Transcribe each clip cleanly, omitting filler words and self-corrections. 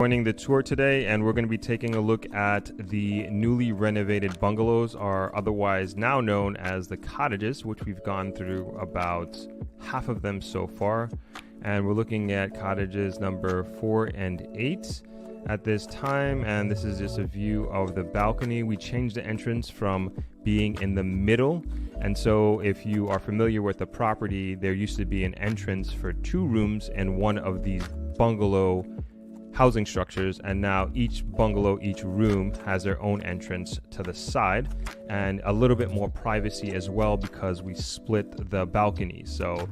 Joining the tour today, and we're going to be taking a look at the newly renovated bungalows, or otherwise now known as the cottages, which we've gone through about half of them so far. And we're looking at cottages number 4 and 8 at this time, and this is just a view of the balcony. We changed the entrance from being in the middle, and so if you are familiar with the property, there used to be an entrance for 2 rooms in one of these bungalow housing structures, and now each bungalow, each room has their own entrance to the side and a little bit more privacy as well, because we split the balcony. So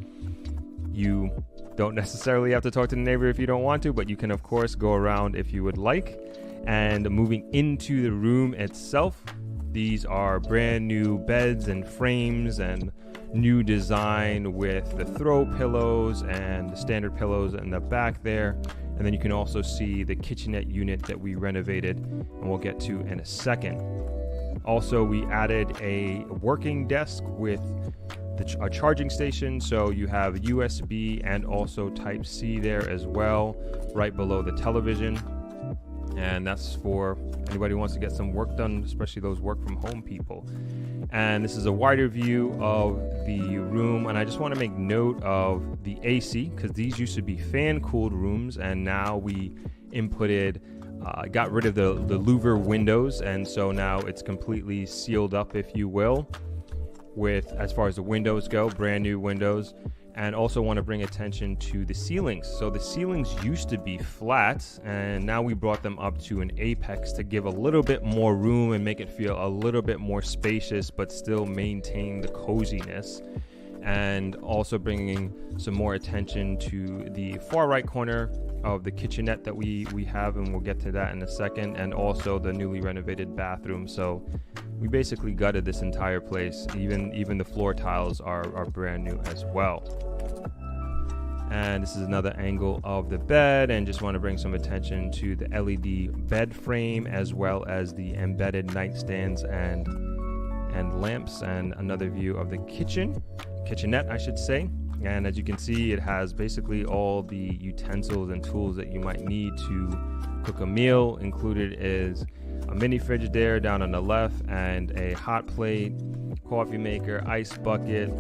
you don't necessarily have to talk to the neighbor if you don't want to, but you can of course go around if you would like. And moving into the room itself, these are brand new beds and frames and new design with the throw pillows and the standard pillows in the back there. And then you can also see the kitchenette unit that we renovated, and we'll get to in a second. Also, we added a working desk with a charging station, so you have USB and also Type-C there as well, right below the television. And that's for anybody who wants to get some work done, especially those work from home people. And this is a wider view of the room, and I just want to make note of the AC, because these used to be fan cooled rooms, and now we got rid of the louver windows, and so now it's completely sealed up, if you will, with, as far as the windows go, brand new windows. And also want to bring attention to the ceilings. So the ceilings used to be flat, and now we brought them up to an apex to give a little bit more room and make it feel a little bit more spacious, but still maintain the coziness. And also bringing some more attention to the far right corner of the kitchenette that we have, and we'll get to that in a second, and also the newly renovated bathroom. So we basically gutted this entire place. Even the floor tiles are brand new as well. And this is another angle of the bed, and just want to bring some attention to the LED bed frame, as well as the embedded nightstands and lamps, and another view of the kitchenette, I should say. And as you can see, it has basically all the utensils and tools that you might need to cook a meal. Included is a mini fridge there down on the left, and a hot plate, coffee maker, ice bucket,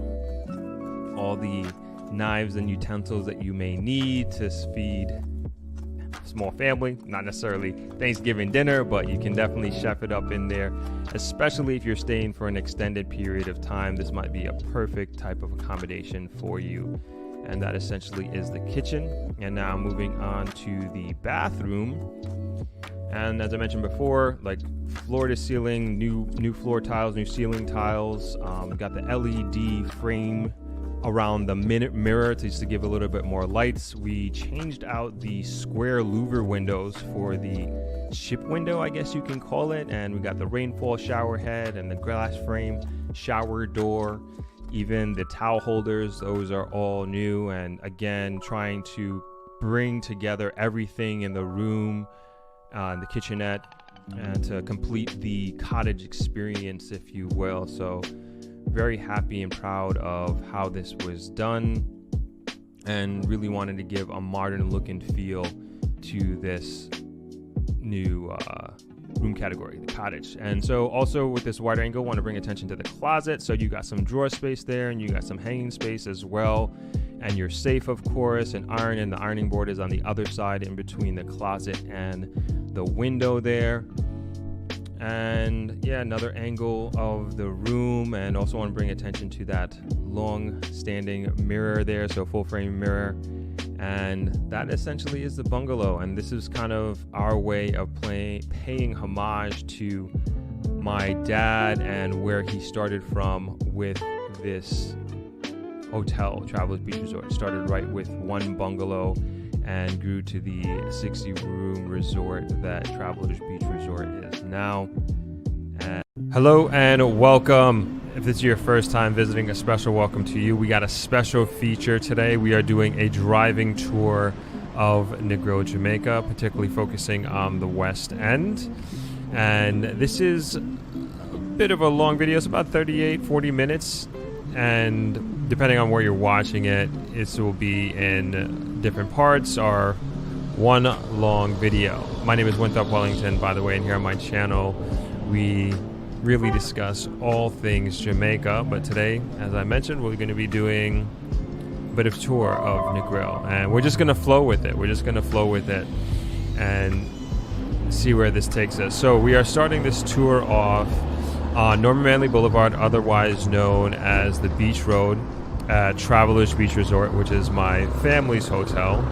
all the knives and utensils that you may need to feed a small family. Not necessarily Thanksgiving dinner, but you can definitely chef it up in there, especially if you're staying for an extended period of time. This might be a perfect type of accommodation for you. And that essentially is the kitchen. And now moving on to the bathroom. And as I mentioned before, like floor to ceiling, new floor tiles, new ceiling tiles. Got the LED frame around the mirror to give a little bit more lights. We changed out the square louver windows for the ship window, I guess you can call it. And we got the rainfall shower head and the glass frame shower door. Even the towel holders, those are all new. And again, trying to bring together everything in the room, the kitchenette, and to complete the cottage experience, if you will. So very happy and proud of how this was done, and really wanted to give a modern look and feel to this new room category, the cottage. And so also with this wide angle, want to bring attention to the closet. So you got some drawer space there, and you got some hanging space as well, and your safe, of course, and the ironing board is on the other side in between the closet and the window there. And yeah, another angle of the room, and also want to bring attention to that long standing mirror there, so full frame mirror. And that essentially is the bungalow, and this is kind of our way of paying homage to my dad and where he started from with this hotel, Travelers Beach Resort. It started right with one bungalow and grew to the 60-room resort that Travelers Beach Resort is now. Hello and welcome. If this is your first time visiting, a special welcome to you. We got a special feature today. We are doing a driving tour of Negril, Jamaica, particularly focusing on the West End. And this is a bit of a long video. It's about 40 minutes. And depending on where you're watching it, it will be in different parts. Our one long video. My name is Winthrop Wellington, by the way, and here on my channel we really discuss all things Jamaica, but today, as I mentioned, we're going to be doing a bit of tour of Negril, and we're just going to flow with it and see where this takes us. So we are starting this tour off on Norman Manley Boulevard, otherwise known as the Beach Road at Travelers Beach Resort, which is my family's hotel.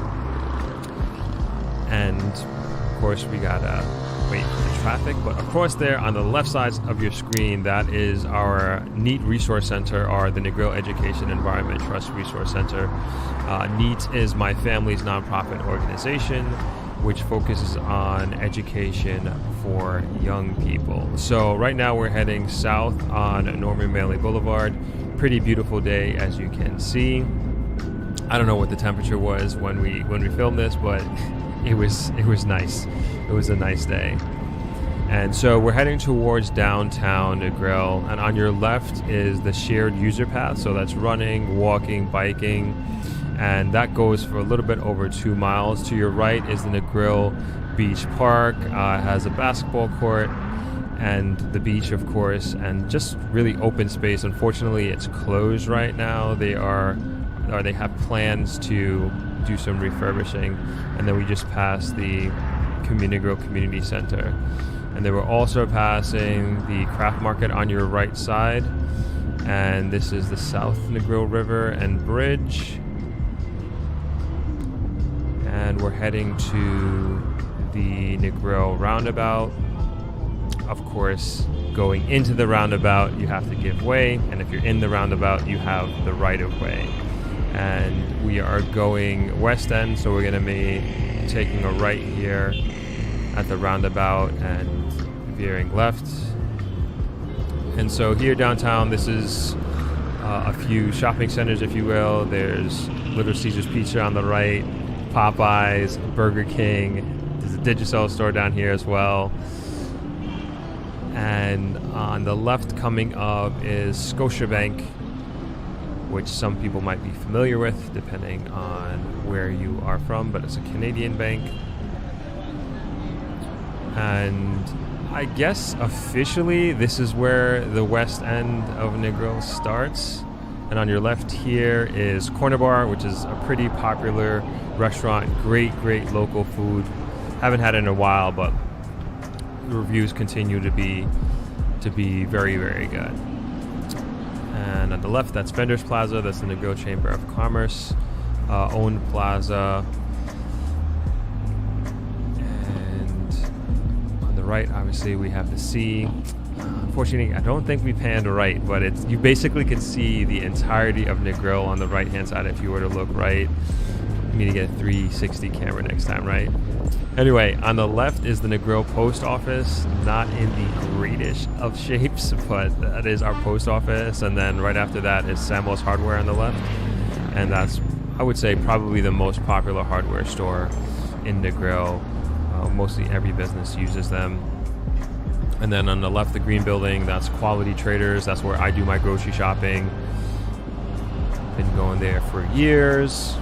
And of course we gotta wait for the traffic, but across there on the left side of your screen, that is our NEAT Resource Center, or the Negril Education Environment Trust Resource Center. NEAT is my family's nonprofit organization which focuses on education for young people. So right now we're heading south on Norman Manley Boulevard. Pretty beautiful day, as you can see. I don't know what the temperature was when we filmed this, but it was nice. It was a nice day. And so we're heading towards downtown Negril, and on your left is the shared user path. So that's running, walking, biking, and that goes for a little bit over 2 miles. To your right is the Negril Beach Park. It has a basketball court and the beach, of course, and just really open space. Unfortunately, it's closed right now. They have plans to do some refurbishing, and then we just passed the Negril Community Center, and then we're also passing the craft market on your right side, and this is the South Negril River and Bridge. And we're heading to the Negril roundabout. Of course, going into the roundabout, you have to give way, and if you're in the roundabout, you have the right of way. And we are going west end, so we're going to be taking a right here at the roundabout and veering left. And so here downtown, this is a few shopping centers, if you will. There's Little Caesars Pizza on the right, Popeyes, Burger King. There's a Digicel store down here as well. And on the left coming up is Scotiabank, which some people might be familiar with depending on where you are from, but it's a Canadian bank. And I guess officially this is where the west end of Negril starts. And on your left here is Corner Bar, which is a pretty popular restaurant. Great local food. Haven't had it in a while, but the reviews continue to be very good. And on the left, that's Vendors Plaza. That's the Negril Chamber of Commerce owned plaza. And on the right, obviously, we have the sea. Unfortunately, I don't think we panned right, but you basically can see the entirety of Negril on the right-hand side if you were to look right. You need to get a 360 camera next time, right? Anyway, on the left is the Negril Post Office. Not in the greatest of shapes, but that is our post office. And then right after that is Samuel's Hardware on the left. And that's, I would say, probably the most popular hardware store in Negril. Mostly every business uses them. And then on the left, the green building, that's Quality Traders. That's where I do my grocery shopping. Been going there for years.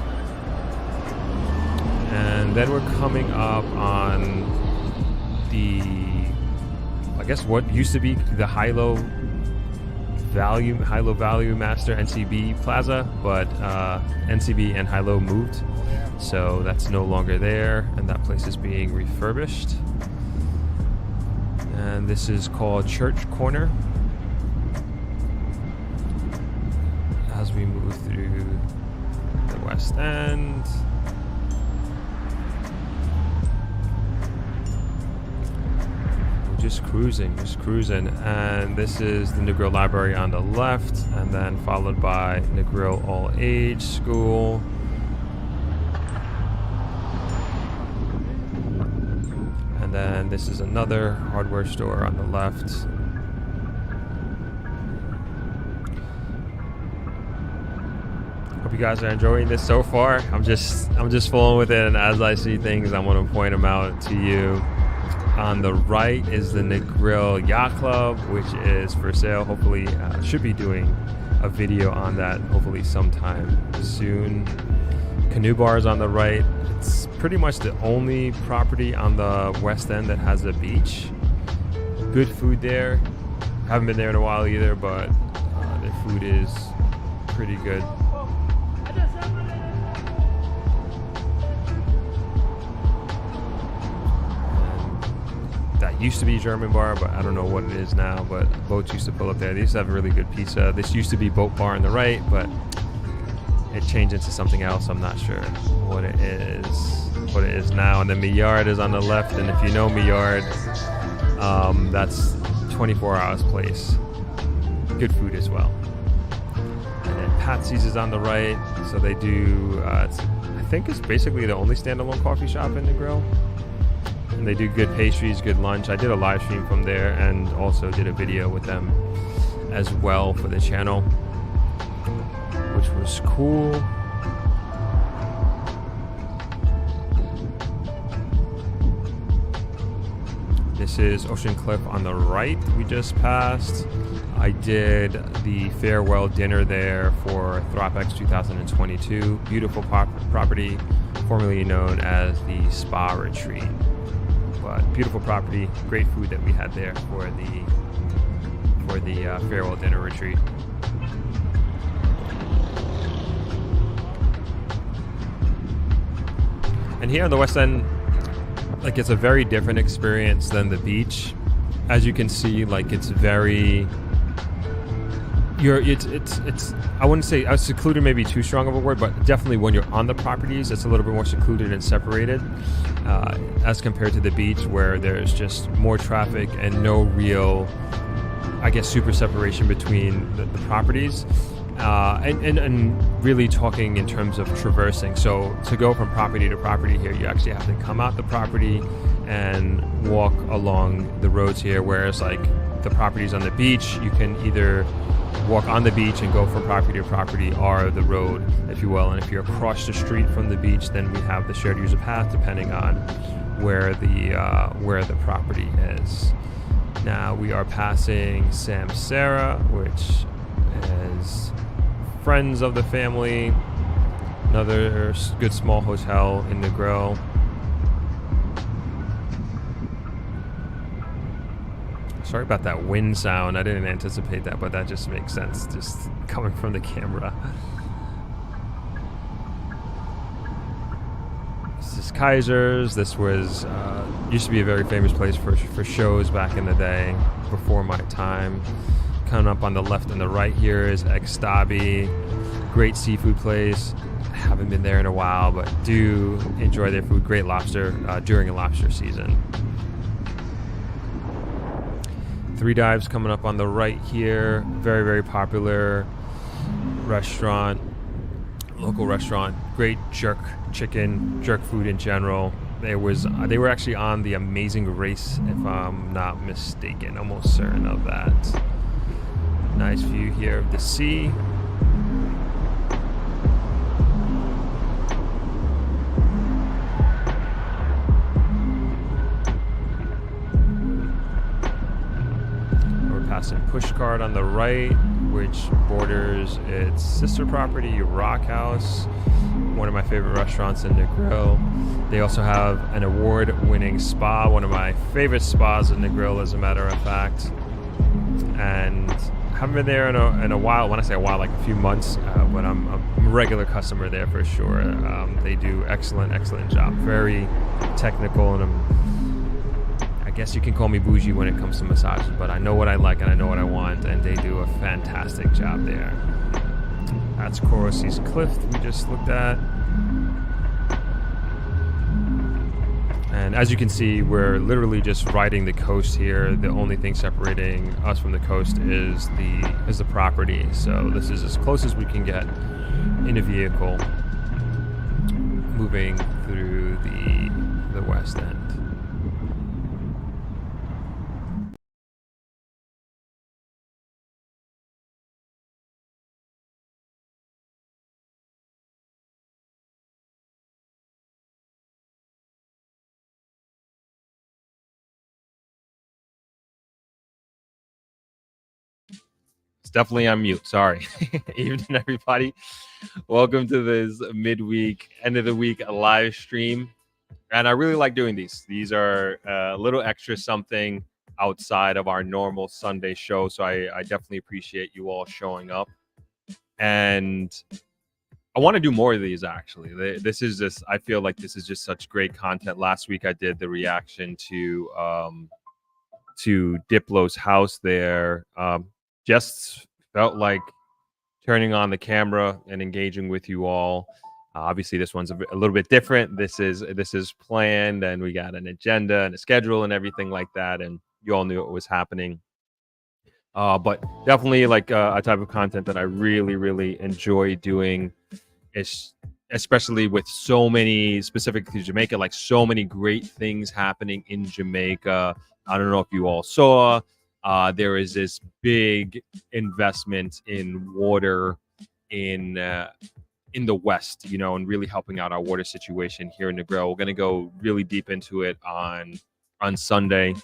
And then we're coming up on the, I guess what used to be the High-Low Value Master NCB Plaza, but NCB and High-Low moved. So that's no longer there, and that place is being refurbished. And this is called Church Corner. As we move through the West End. Just cruising. And this is the Negril Library on the left, and then followed by Negril All Age School. And then this is another hardware store on the left. Hope you guys are enjoying this so far. I'm just flowing with it, and as I see things, I'm going to point them out to you. On the right is the Negril Yacht Club, which is for sale. Hopefully, should be doing a video on that hopefully sometime soon. Canoe bar is on the right. It's pretty much the only property on the west end that has a beach. Good food there. Haven't been there in a while either, but their food is pretty good. That used to be German bar, but I don't know what it is now, but boats used to pull up there. They used to have really good pizza. This used to be Boat Bar on the right, but it changed into something else. I'm not sure what it is now. And then Millard is on the left, and if you know Millard, that's 24 Hours Place. Good food as well. And then Patsy's is on the right, so they do, I think it's basically the only standalone coffee shop in Negril. And they do good pastries, good lunch. I did a live stream from there and also did a video with them as well for the channel, which was cool. This is Ocean Cliff on the right we just passed. I did the farewell dinner there for ThropX 2022. Beautiful property, formerly known as the Spa Retreat. But beautiful property, great food that we had there for the farewell dinner retreat. And here on the West End, like, it's a very different experience than the beach. As you can see, like, it's very, it's I wouldn't say secluded, maybe too strong of a word, but definitely when you're on the properties, it's a little bit more secluded and separated as compared to the beach, where there's just more traffic and no real, I guess, super separation between the properties. And really talking in terms of traversing. So to go from property to property here, you actually have to come out the property and walk along the roads here, whereas like the properties on the beach, you can either walk on the beach and go from property to property, or the road, if you will. And if you're across the street from the beach, then we have the shared user path, depending on where the property is. Now we are passing Samsara, which is friends of the family, another good small hotel in Negril. Sorry about that wind sound. I didn't anticipate that, but that just makes sense, just coming from the camera. This is Kaiser's. This was used to be a very famous place for shows back in the day, before my time. Coming up on the left and the right here is Ekstabi, great seafood place. Haven't been there in a while, but do enjoy their food. Great lobster during a lobster season. Three Dives coming up on the right here. Very, very popular restaurant, local restaurant. Great jerk chicken, jerk food in general. They were actually on the Amazing Race, if I'm not mistaken. Almost certain of that. Nice view here of the sea. We're passing Pushcart on the right, which borders its sister property, Rock House, one of my favorite restaurants in Negril. They also have an award-winning spa, one of my favorite spas in Negril, as a matter of fact. And haven't been there in a while. When I say a while, like a few months, but I'm a regular customer there for sure. They do excellent job. Very technical, and I guess you can call me bougie when it comes to massages, but I know what I like and I know what I want, and they do a fantastic job there. That's Corosi's Cliff we just looked at. And as you can see, we're literally just riding the coast here. The only thing separating us from the coast is the property. So this is as close as we can get in a vehicle moving through the West End. It's definitely on mute. Sorry. Evening, everybody. Welcome to this midweek, end of the week live stream. And I really like doing these. These are a little extra something outside of our normal Sunday show. So I definitely appreciate you all showing up. And I want to do more of these actually. This is just, I feel like this is just such great content. Last week I did the reaction to Diplo's house there. Just felt like turning on the camera and engaging with you all. Obviously, this one's a little bit different. This is planned, and we got an agenda and a schedule and everything like that. And you all knew it was happening. But definitely like a type of content that I really, really enjoy doing, is especially with so many, specific to Jamaica, like so many great things happening in Jamaica. I don't know if you all saw, there is this big investment in water in the West, you know, and really helping out our water situation here in Negril. We're going to go really deep into it on Sunday.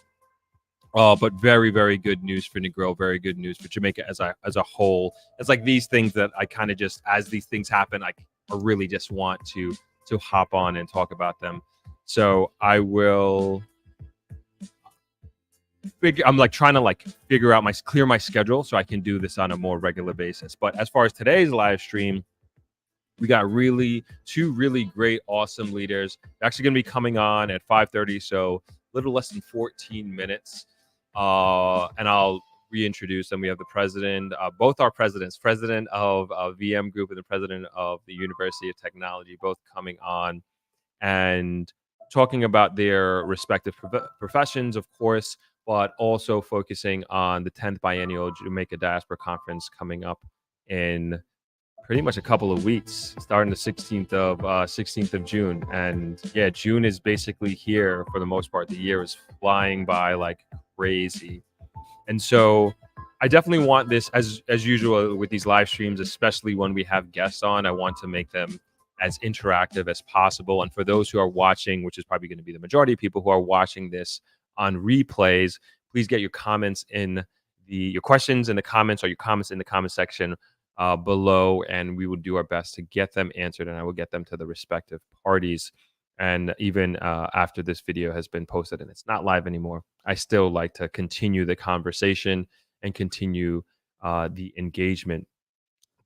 But very, very good news for Negril. Very good news for Jamaica as a whole. It's like these things that I kind of just, as these things happen, I really just want to hop on and talk about them. So I will I'm like trying to like figure out clear my schedule so I can do this on a more regular basis. But as far as today's live stream, we got two really great, awesome leaders. They're actually going to be coming on at 5:30, so a little less than 14 minutes. And I'll reintroduce them. We have the president, both our presidents, president of VM Group and the president of the University of Technology, both coming on and talking about their respective professions, of course, but also focusing on the 10th Biennial Jamaica Diaspora Conference coming up in pretty much a couple of weeks, starting the 16th of June. And yeah, June is basically here for the most part. The year is flying by like crazy. And so I definitely want this, as usual with these live streams, especially when we have guests on, I want to make them as interactive as possible. And for those who are watching, which is probably going to be the majority of people who are watching this on replays, please get your comments in your questions in the comments, or your comments in the comment section below, and we will do our best to get them answered, and I will get them to the respective parties. And even after this video has been posted and it's not live anymore, I still like to continue the conversation and continue the engagement.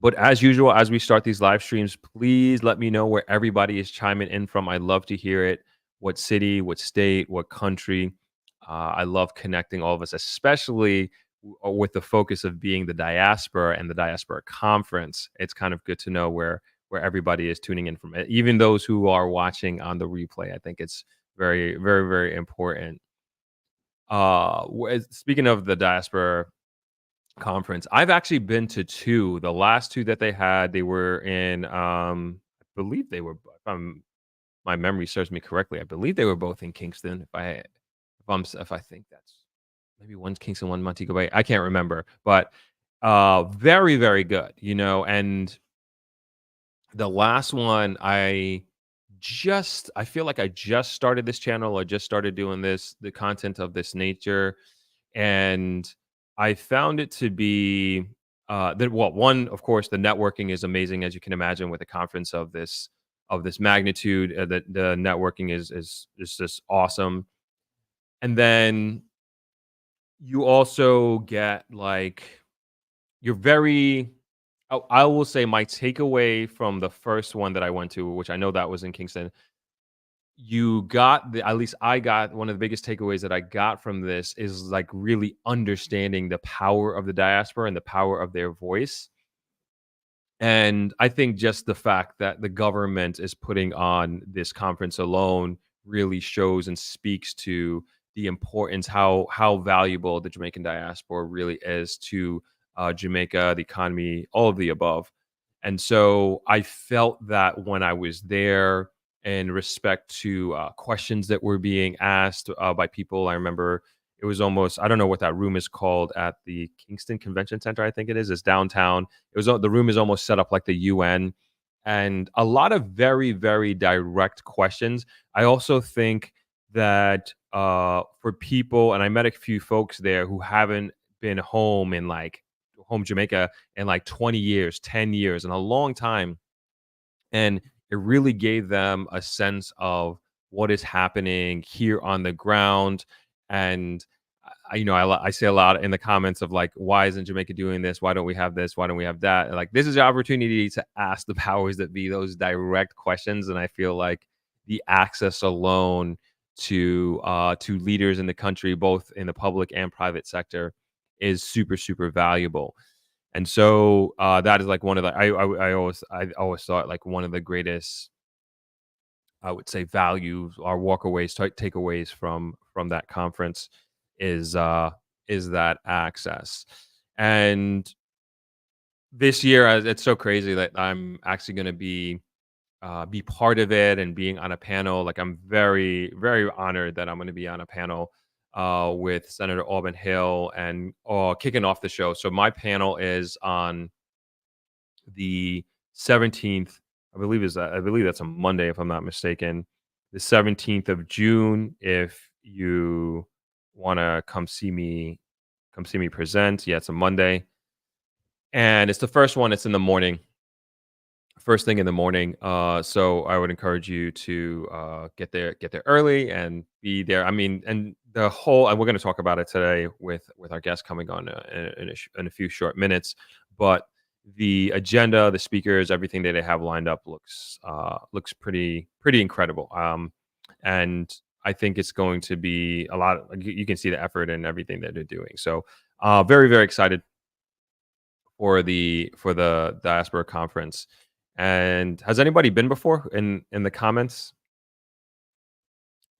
But as usual, as we start these live streams, please let me know where everybody is chiming in from. I love to hear it. What city, what state, what country. I love connecting all of us, especially with the focus of being the diaspora and the diaspora conference. It's kind of good to know where everybody is tuning in from, even those who are watching on the replay. I think it's very, very, very important. Speaking of the diaspora conference, I've actually been to two. The last two that they had, they were in I believe they were, if my memory serves me correctly, I believe they were both in Kingston. If I think that's, maybe one's Kingston, one Montego Bay, I can't remember, but very, very good, you know. And the last one, I feel like I just started this channel. I just started doing the content of this nature, and I found it to be one, of course, the networking is amazing, as you can imagine, with a conference of this magnitude. The networking is just awesome. And then you also get like, you're very, I will say my takeaway from the first one that I went to, which I know that was in Kingston, at least I got, one of the biggest takeaways that I got from this is like really understanding the power of the diaspora and the power of their voice. And I think just the fact that the government is putting on this conference alone really shows and speaks to the importance, how valuable the Jamaican diaspora really is to Jamaica, the economy, all of the above. And so I felt that when I was there, in respect to questions that were being asked by people. I remember it was almost, I don't know what that room is called at the Kingston Convention Center, I think it is. It's downtown. The room is almost set up like the UN, and a lot of very, very direct questions. I also think that for people, and I met a few folks there who haven't been home in like home Jamaica in like 20 years, 10 years, and a long time. And it really gave them a sense of what is happening here on the ground. And I say a lot in the comments of like, why isn't Jamaica doing this? Why don't we have this? Why don't we have that? And like, this is the opportunity to ask the powers that be those direct questions. And I feel like the access alone to leaders in the country, both in the public and private sector, is super super valuable. And so that is like one of the I always thought like one of the greatest, I would say, values or walkaways, takeaways from that conference is that access. And this year, it's so crazy that I'm actually going to be part of it and being on a panel. Like I'm very very honored that I'm going to be on a panel with Senator Auburn Hill and kicking off the show. So my panel is on the 17th, I believe that's a Monday if I'm not mistaken. The 17th of June, if you want to come see me present. Yeah, it's a Monday. And it's the first one, it's in the morning, first thing in the morning. So I would encourage you to get there early and be there. I mean, and the whole, and we're going to talk about it today with our guest coming on in a few short minutes. But the agenda, the speakers, everything that they have lined up looks pretty incredible. And I think it's going to be a lot. You can see the effort and everything that they're doing. So very very excited for the diaspora conference. And has anybody been before in the comments?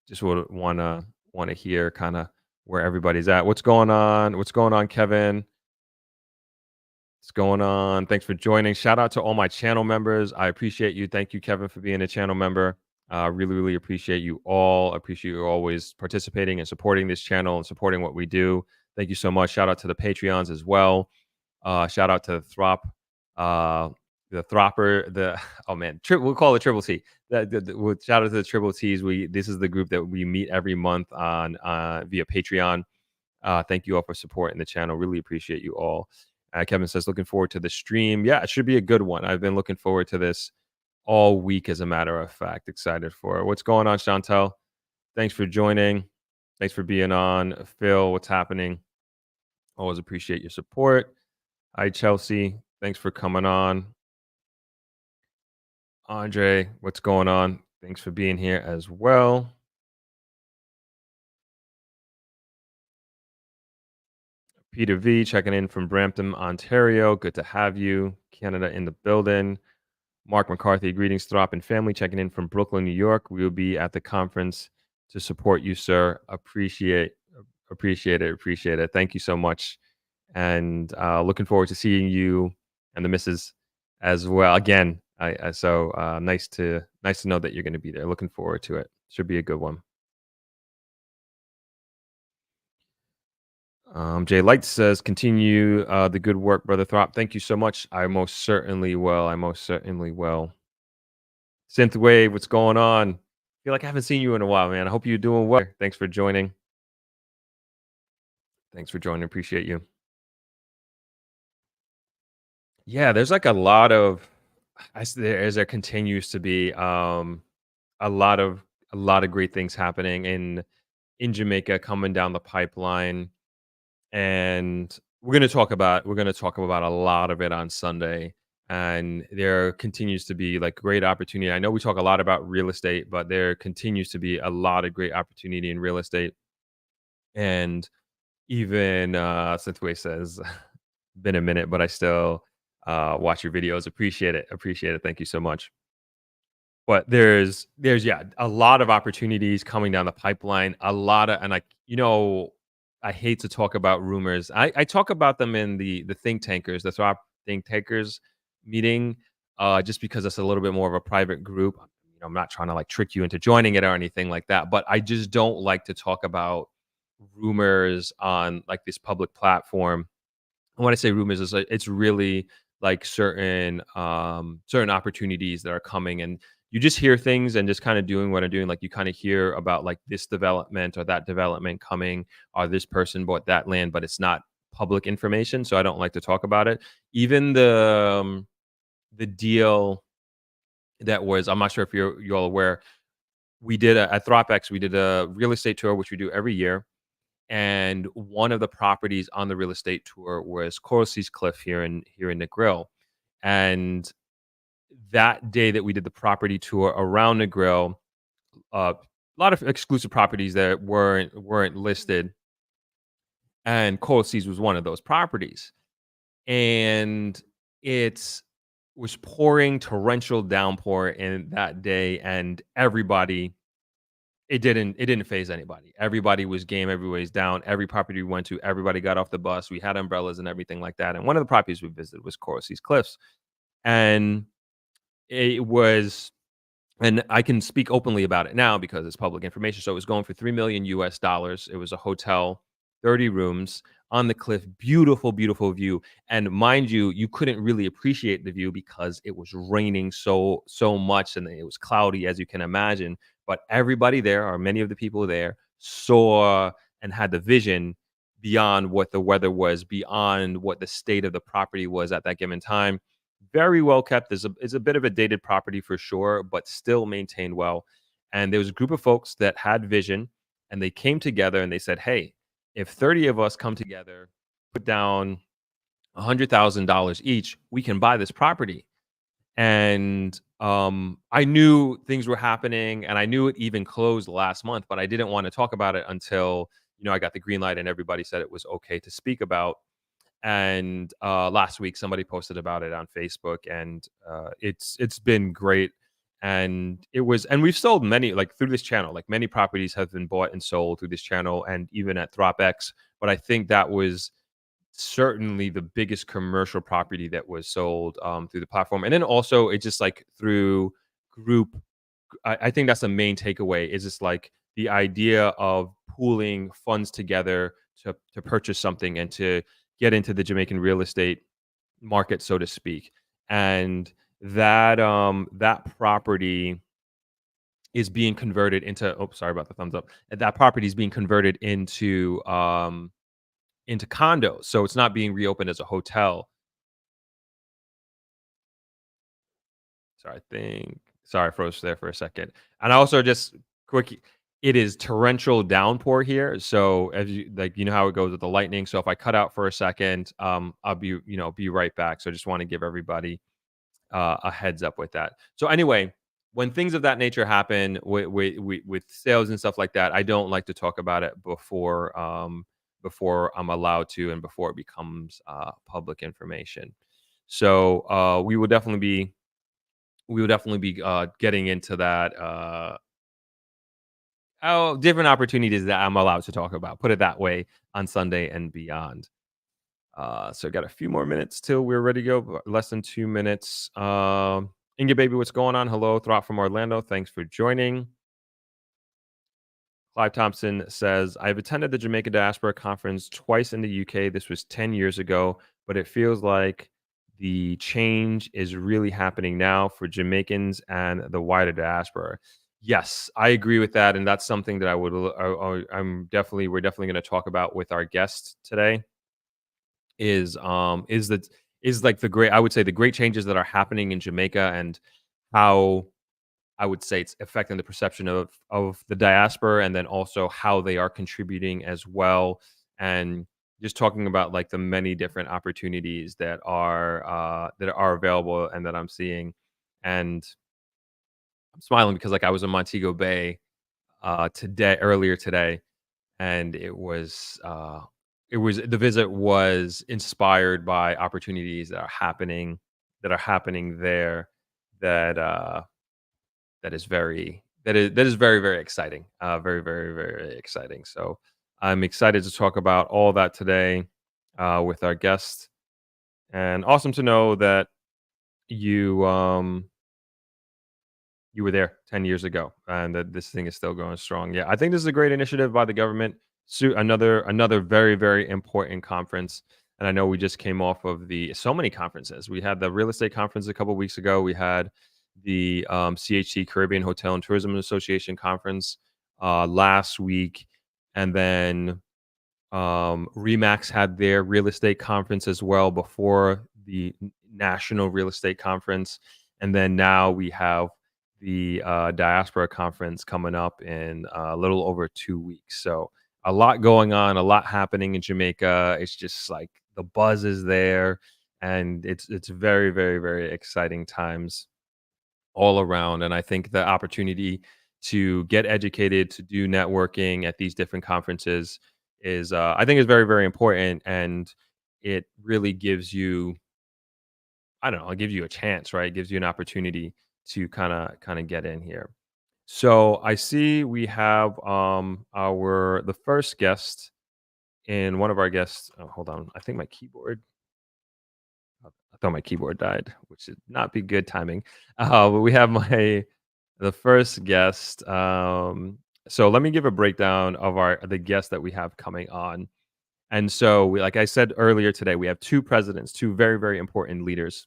Just would wanna hear kind of where everybody's at. What's going on? What's going on, Kevin? What's going on? Thanks for joining. Shout out to all my channel members. I appreciate you. Thank you, Kevin, for being a channel member. Really, really appreciate you all. Appreciate you always participating and supporting this channel and supporting what we do. Thank you so much. Shout out to the Patreons as well. Shout out to the Thropper, oh man, we'll call it Triple T. Shout out to the Triple T's. This is the group that we meet every month on via Patreon. Thank you all for supporting the channel. Really appreciate you all. Kevin says, looking forward to the stream. Yeah, it should be a good one. I've been looking forward to this all week, as a matter of fact. Excited for it. What's going on, Chantel? Thanks for joining. Thanks for being on. Phil, what's happening? Always appreciate your support. Hi, Chelsea. Thanks for coming on. Andre, what's going on? Thanks for being here as well. Peter V checking in from Brampton, Ontario. Good to have you. Canada in the building. Mark McCarthy, greetings, Throp and family, checking in from Brooklyn, New York. We will be at the conference to support you, sir. Appreciate it. Thank you so much. And looking forward to seeing you and the missus as well. Again, so nice to know that you're going to be there. Looking forward to it. Should be a good one. Jay Light says, continue the good work, Brother Throp. Thank you so much. I most certainly will. Synthwave, what's going on? Feel like I haven't seen you in a while, man. I hope you're doing well. Thanks for joining. Appreciate you. Yeah, there's like a lot of, as there continues to be a lot of great things happening in Jamaica coming down the pipeline. And we're going to talk about a lot of it on Sunday. And there continues to be like great opportunity. I know we talk a lot about real estate, but there continues to be a lot of great opportunity in real estate. And even Synthway says, been a minute, but I still watch your videos. Appreciate it. Thank you so much. But there's a lot of opportunities coming down the pipeline. And I hate to talk about rumors. I talk about them in the think tankers, the Throp think tankers meeting, just because it's a little bit more of a private group. I'm not trying to like trick you into joining it or anything like that, but I just don't like to talk about rumors on like this public platform. And when I say rumors, it's really like certain opportunities that are coming, and you just hear things and just kind of doing what I'm doing. Like you kind of hear about like this development or that development coming, or this person bought that land, but it's not public information, so I don't like to talk about it. Even the deal that was, I'm not sure if you're all aware, we did at Thropex, we did a real estate tour, which we do every year. And one of the properties on the real estate tour was Coral Seas Cliff here in Negril. And that day that we did the property tour around Negril, a lot of exclusive properties that weren't listed, and Coral Seas was one of those properties. And it was pouring torrential downpour in that day, and everybody, it didn't phase anybody. Everybody was game, everybody's down. Every property we went to, everybody got off the bus. We had umbrellas and everything like that. And one of the properties we visited was Coral Seas Cliffs. And it was, and I can speak openly about it now because it's public information. So it was going for 3 million US dollars. It was a hotel, 30 rooms on the cliff, beautiful, beautiful view. And mind you, you couldn't really appreciate the view because it was raining so much and it was cloudy, as you can imagine. But everybody there, or many of the people there, saw and had the vision beyond what the weather was, beyond what the state of the property was at that given time. Very well kept. It's a bit of a dated property for sure, but still maintained well. And there was a group of folks that had vision, and they came together and they said, "Hey, if 30 of us come together, put down $100,000 each, we can buy this property." And I knew things were happening, and I knew it even closed last month, but I didn't want to talk about it until I got the green light and everybody said it was okay to speak about. And last week somebody posted about it on Facebook, and it's been great. And we've sold many, like, through this channel, like many properties have been bought and sold through this channel and even at Thropex. But I think that was certainly the biggest commercial property that was sold through the platform. And then also it's just like through group. I think that's the main takeaway, is just like the idea of pooling funds together to purchase something and to get into the Jamaican real estate market, so to speak. And that property is being converted into, oh, sorry about the thumbs up. That property is being converted into condos. So it's not being reopened as a hotel. Sorry, I froze there for a second. And I also just quick, it is torrential downpour here. So as you like, you know how it goes with the lightning. So if I cut out for a second, I'll be right back. So I just want to give everybody a heads up with that. So anyway, when things of that nature happen with sales and stuff like that, I don't like to talk about it before I'm allowed to and before it becomes public information. So we will definitely be getting into that. Different opportunities that I'm allowed to talk about. Put it that way, on Sunday and beyond. So got a few more minutes till we're ready to go. Less than 2 minutes. Inga baby, what's going on? Hello, Throp from Orlando. Thanks for joining. Clive Thompson says, I've attended the Jamaica Diaspora Conference twice in the UK. This was 10 years ago, but it feels like the change is really happening now for Jamaicans and the wider diaspora. Yes, I agree with that. And that's something that we're definitely going to talk about with our guests today is like I would say the great changes that are happening in Jamaica, and how I would say it's affecting the perception of the diaspora, and then also how they are contributing as well. And just talking about like the many different opportunities that are available and that I'm seeing. And I'm smiling because like I was in Montego Bay earlier today, and the visit was inspired by opportunities that are happening there, that is very, very exciting. Very, very, very exciting. So I'm excited to talk about all that today with our guest. And awesome to know that you were there 10 years ago and that this thing is still going strong. Yeah, I think this is a great initiative by the government. Another very, very important conference. And I know we just came off of so many conferences. We had the real estate conference a couple of weeks ago. We had the CHT, Caribbean Hotel and Tourism Association conference last week. And then Remax had their real estate conference as well before the national real estate conference, and then now we have the diaspora conference coming up in a little over 2 weeks. So a lot going on, a lot happening in Jamaica. It's just like the buzz is there, and it's very, very, very exciting times all around. And I think the opportunity to get educated, to do networking at these different conferences is, I think, is very, very important. And it really gives you, I don't know, it gives you a chance, right? It gives you an opportunity to kind of get in here. So I see we have our the first guest in one of our guests. Oh, hold on, I think my keyboard. I thought my keyboard died, which would not be good timing. But we have the first guest. So let me give a breakdown of the guests that we have coming on. And so, like I said earlier today, we have two presidents, two very, very important leaders.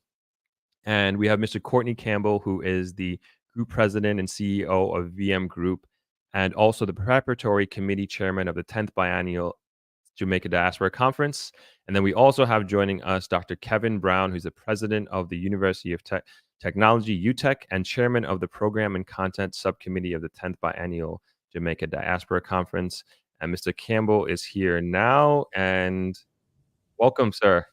And we have Mr. Courtney Campbell, who is the group president and CEO of VM Group, and also the preparatory committee chairman of the 10th biennial Jamaica Diaspora Conference. And then we also have joining us Dr. Kevin Brown, who's the president of the University of Technology, UTech, and chairman of the Program and Content Subcommittee of the 10th Biennial Jamaica Diaspora Conference. And Mr. Campbell is here now. And welcome, sir.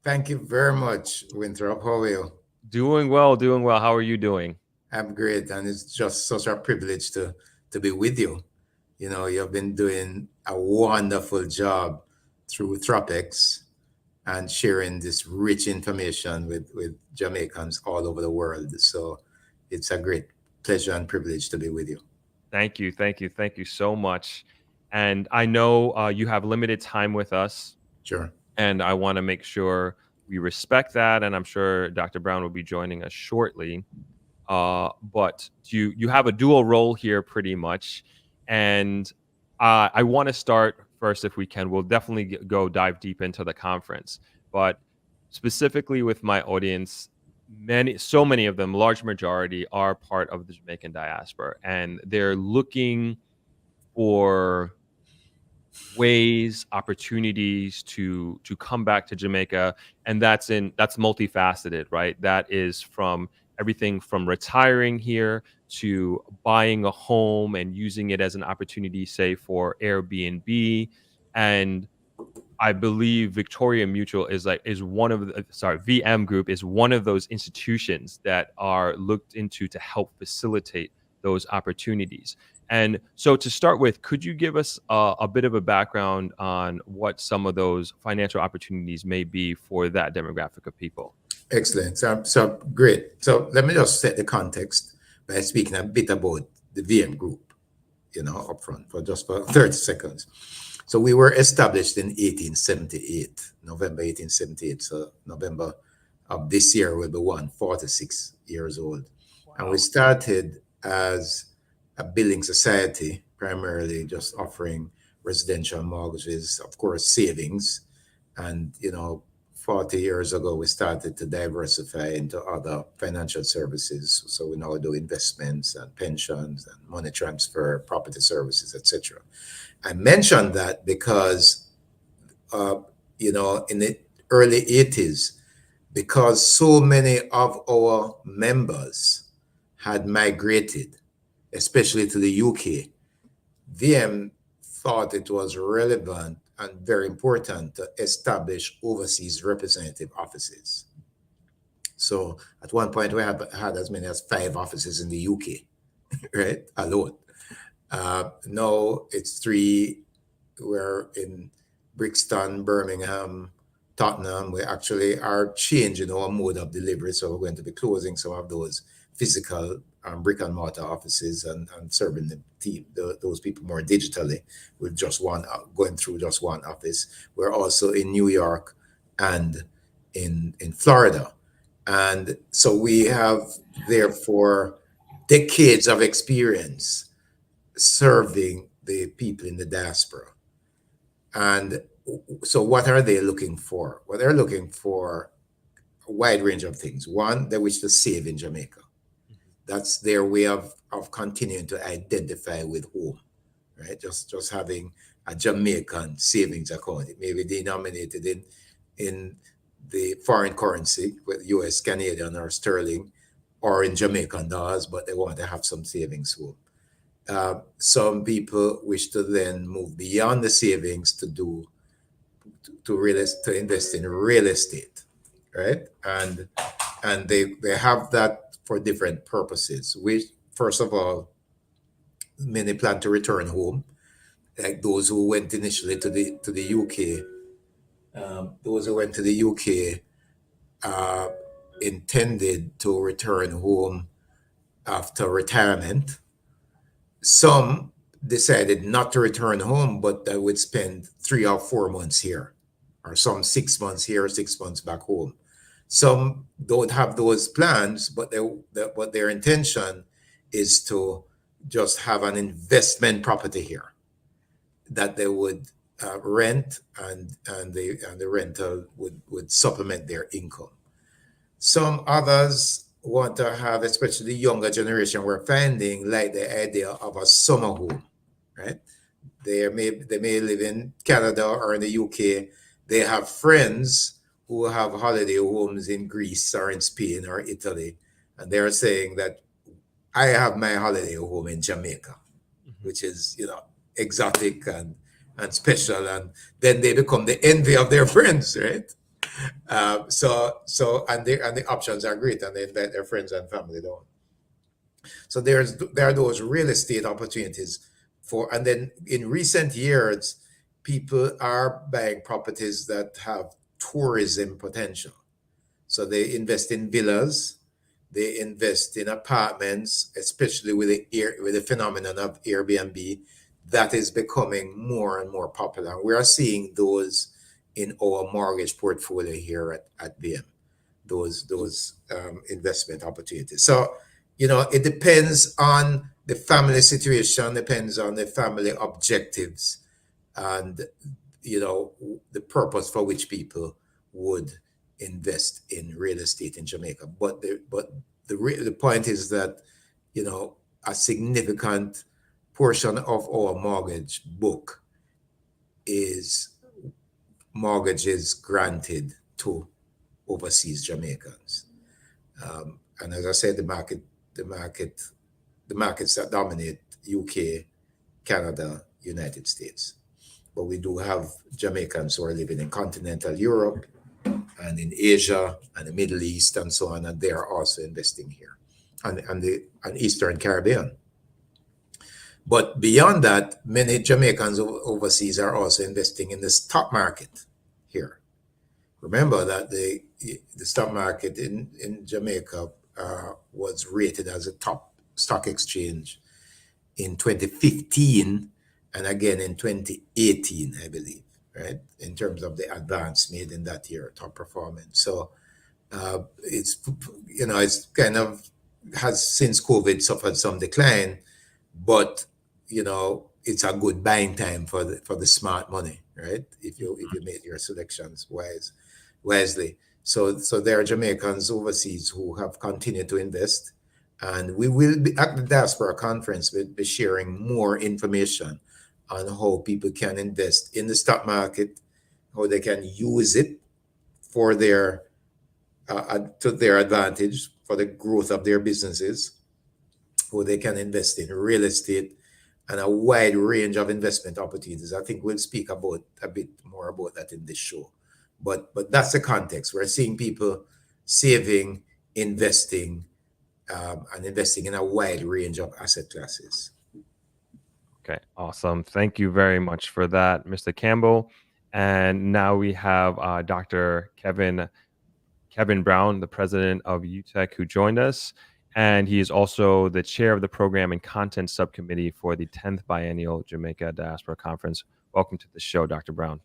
Thank you very much, Winthrop. How are you? Doing well, doing well. How are you doing? I'm great, and it's just such a privilege to be with you. You know, you've been doing a wonderful job through Tropics and sharing this rich information with Jamaicans all over the world. So it's a great pleasure and privilege to be with you. Thank you, thank you, thank you so much. And I know you have limited time with us, Sure. and I want to make sure we respect that. And I'm sure Dr. Brown will be joining us shortly. But you have a dual role here, pretty much. And I want to start first, if we can. We'll definitely go dive deep into the conference, but specifically with my audience, so many of them, large majority, are part of the Jamaican diaspora, and they're looking for ways, opportunities to come back to Jamaica, and that's multifaceted, right? That is from everything from retiring here to buying a home and using it as an opportunity, say, for Airbnb. And I believe Victoria Mutual is one of the, sorry, VM Group is one of those institutions that are looked into to help facilitate those opportunities. And so, to start with, could you give us a bit of a background on what some of those financial opportunities may be for that demographic of people? Excellent. So great. So let me just set the context by speaking a bit about the VM Group, up front for 30 seconds. So we were established in 1878, November 1878. So November of this year will be 146 years old. Wow. And we started as a building society, primarily just offering residential mortgages, of course, savings. And, 40 years ago, we started to diversify into other financial services. So we now do investments and pensions and money transfer, property services, etc. I mentioned that because, in the early 80s, because so many of our members had migrated, especially to the UK, VM thought it was relevant and very important to establish overseas representative offices. So at one point, we had as many as 5 offices in the UK, right, alone. Now it's 3. We're in Brixton, Birmingham, Tottenham. We actually are changing our mode of delivery. So we're going to be closing some of those physical brick and mortar offices and serving those people more digitally with just going through just one office. We're also in New York and in Florida. And so we have, therefore, decades of experience serving the people in the diaspora. And so what are they looking for? Well, they're looking for a wide range of things. One, they wish to save in Jamaica. That's their way of continuing to identify with home, right? Just having a Jamaican savings account. It may be denominated in the foreign currency, with US, Canadian, or sterling, or in Jamaican dollars, but they want to have some savings home. Some people wish to then move beyond the savings to invest in real estate, right? And they have that for different purposes. Which, first of all, many plan to return home, like those who went initially to the UK. Those who went to the UK intended to return home after retirement. Some decided not to return home, but they would spend 3 or 4 months here, or some 6 months here, 6 months back home. Some don't have those plans, but their intention is to just have an investment property here that they would rent, and the rental would supplement their income. Some others want to have, especially the younger generation, we're finding, like the idea of a summer home, right? They may live in Canada or in the UK. They have friends who have holiday homes in Greece or in Spain or Italy, and they're saying that I have my holiday home in Jamaica, which is, exotic and special, and then they become the envy of their friends, right? And the options are great, and they invite their friends and family down. So there are those real estate opportunities and then in recent years, people are buying properties that have tourism potential. So they invest in villas, they invest in apartments, especially with the phenomenon of Airbnb that is becoming more and more popular. We are seeing those in our mortgage portfolio here at BM, those investment opportunities. So, it depends on the family situation, depends on the family objectives, and, the purpose for which people would invest in real estate in Jamaica. But the point is that, a significant portion of our mortgage book is mortgages granted to overseas Jamaicans. And as I said, the markets that dominate UK, Canada, United States. But we do have Jamaicans who are living in continental Europe and in Asia and the Middle East and so on, and they are also investing here, and Eastern Caribbean. But beyond that, many Jamaicans overseas are also investing in the stock market here. Remember that the stock market in Jamaica was rated as a top stock exchange in 2015 and again in 2018, I believe, right? In terms of the advance made in that year, top performance. So it's kind of has since COVID suffered some decline, but it's a good buying time for the smart money, right? If you make your selections wisely. So there are Jamaicans overseas who have continued to invest, and we will be at the Diaspora Conference. We'll be sharing more information on how people can invest in the stock market, how they can use it for their to their advantage for the growth of their businesses, how they can invest in real estate, and a wide range of investment opportunities. I think we'll speak about a bit more about that in this show. But that's the context. We're seeing people saving, investing, and investing in a wide range of asset classes. Okay, awesome. Thank you very much for that, Mr. Campbell. And now we have Dr. Kevin Brown, the president of UTech, who joined us. And he is also the chair of the program and content subcommittee for the 10th Biennial Jamaica Diaspora Conference. Welcome to the show, Dr. Brown.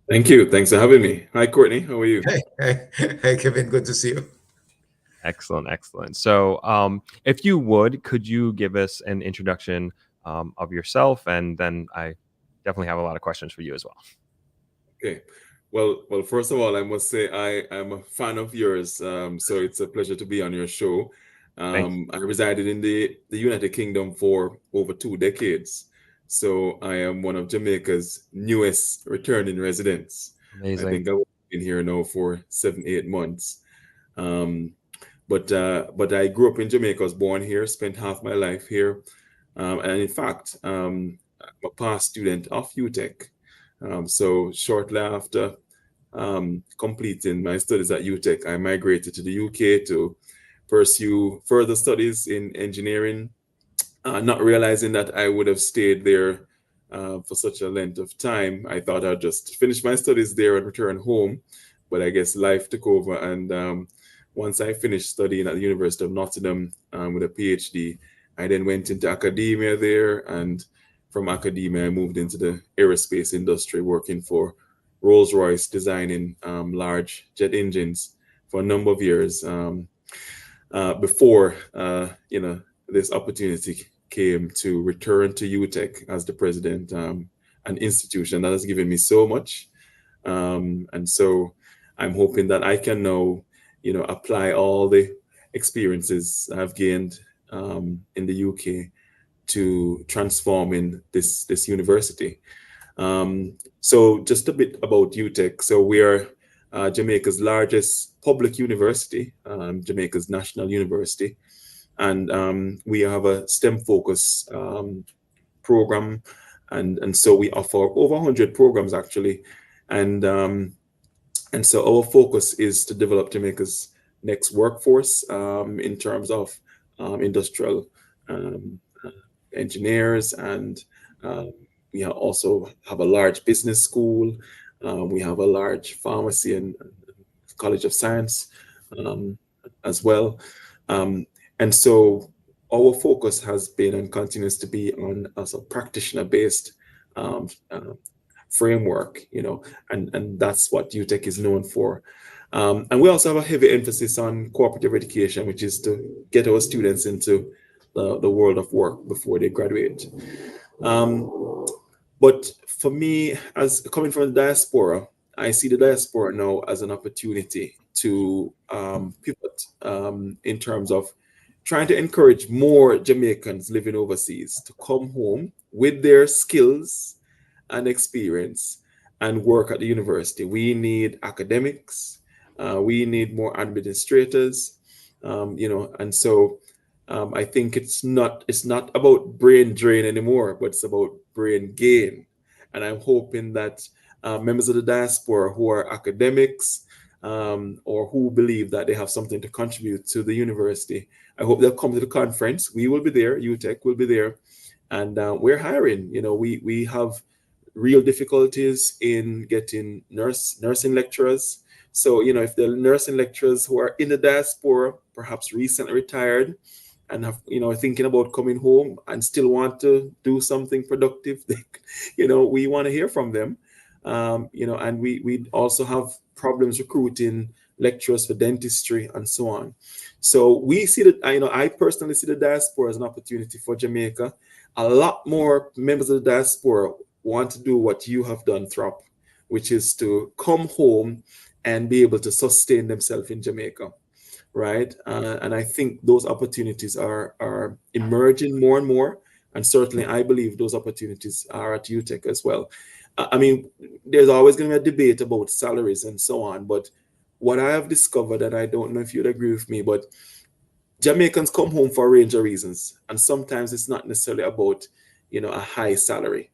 Thank you. Thanks for having me. Hi, Courtney. How are you? Hey, Kevin. Good to see you. Excellent. So if you would, could you give us an introduction of yourself? And then I definitely have a lot of questions for you as well. Okay. Well, first of all, I must say I am a fan of yours. So it's a pleasure to be on your show. I resided in the United Kingdom for over 2 decades. So I am one of Jamaica's newest returning residents. I Amazing. think I've been here now for 7, 8 months. Um, but I grew up in Jamaica. I was born here, spent half my life here, and in fact, I'm a past student of UTech. So shortly after completing my studies at UTech, I migrated to the UK to pursue further studies in engineering, not realizing that I would have stayed there for such a length of time. I thought I'd just finish my studies there and return home, but I guess life took over. And once I finished studying at the University of Nottingham with a PhD, I then went into academia there. And from academia, I moved into the aerospace industry, working for Rolls-Royce, designing large jet engines for a number of years before this opportunity came to return to UTech as the president, an institution that has given me so much. And so I'm hoping that I can now, apply all the experiences I've gained in the UK to transforming this university. So just a bit about UTech. So we are Jamaica's largest public university, Jamaica's national university. And we have a STEM focus program. And so we offer over 100 programs actually. And so our focus is to develop Jamaica's next workforce in terms of industrial engineers. And we also have a large business school. We have a large pharmacy and College of Science as well. And so our focus has been and continues to be on as a practitioner-based framework, and that's what UTech is known for. And we also have a heavy emphasis on cooperative education, which is to get our students into the world of work before they graduate. But for me, as coming from the diaspora, I see the diaspora now as an opportunity to pivot in terms of trying to encourage more Jamaicans living overseas to come home with their skills and experience and work at the university. We need academics, we need more administrators, and so I think it's not about brain drain anymore, but it's about brain gain. And I'm hoping that members of the diaspora who are academics or who believe that they have something to contribute to the university, I hope they'll come to the conference. We will be there. UTech will be there, and we're hiring. We have real difficulties in getting nursing lecturers. So if the nursing lecturers who are in the diaspora, perhaps recently retired, and have thinking about coming home and still want to do something productive, we want to hear from them. And we also have problems recruiting lecturers for dentistry and so on. So we see that, I personally see the diaspora as an opportunity for Jamaica. A lot more members of the diaspora want to do what you have done, Throp, which is to come home and be able to sustain themselves in Jamaica, right? And I think those opportunities are emerging more and more. And certainly I believe those opportunities are at UTech as well. I mean, there's always going to be a debate about salaries and so on, but what I have discovered, and I don't know if you'd agree with me, but Jamaicans come home for a range of reasons. And sometimes it's not necessarily about, a high salary.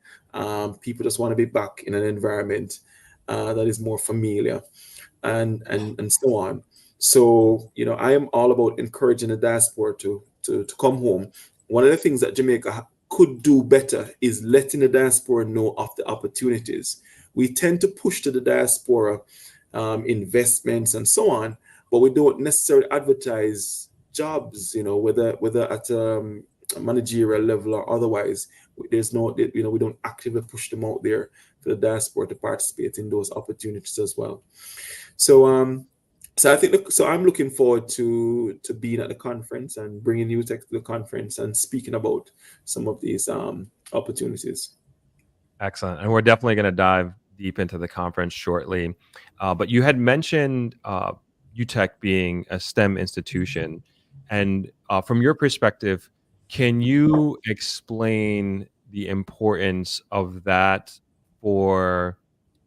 People just want to be back in an environment that is more familiar and so on. So, I am all about encouraging the diaspora to come home. One of the things that Jamaica could do better is letting the diaspora know of the opportunities. We tend to push to the diaspora investments and so on, but we don't necessarily advertise jobs, whether at a managerial level or otherwise. There's no, we don't actively push them out there for the diaspora to participate in those opportunities as well. So, so I think, so I'm looking forward to being at the conference and bringing UTech to the conference and speaking about some of these opportunities. Excellent. And we're definitely going to dive deep into the conference shortly. But you had mentioned UTech being a STEM institution. And from your perspective, can you explain the importance of that for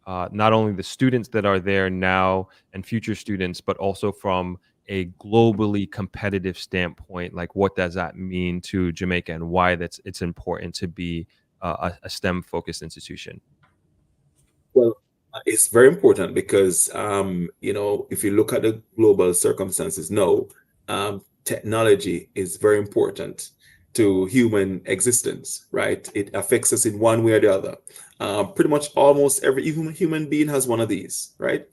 not only the students that are there now and future students, but also from a globally competitive standpoint? Like, what does that mean to Jamaica, and why it's important to be a STEM focused institution? Well, it's very important because, if you look at the global circumstances now, technology is very important to human existence, right? It affects us in one way or the other. Pretty much almost every human being has one of these, right?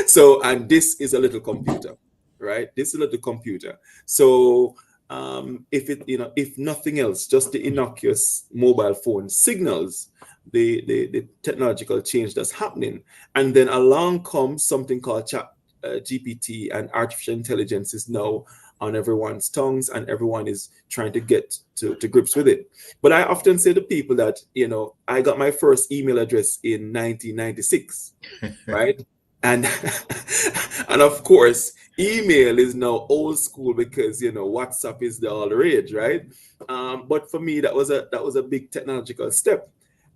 So, and this is a little computer, right? This is a little computer. So, if nothing else, just the innocuous mobile phone signals the technological change that's happening, and then along comes something called chat GPT, and artificial intelligence is now on everyone's tongues, and everyone is trying to get to grips with it. But I often say to people that, I got my first email address in 1996, right? And and of course, email is now old school because WhatsApp is the all rage, right? But for me, that was a big technological step,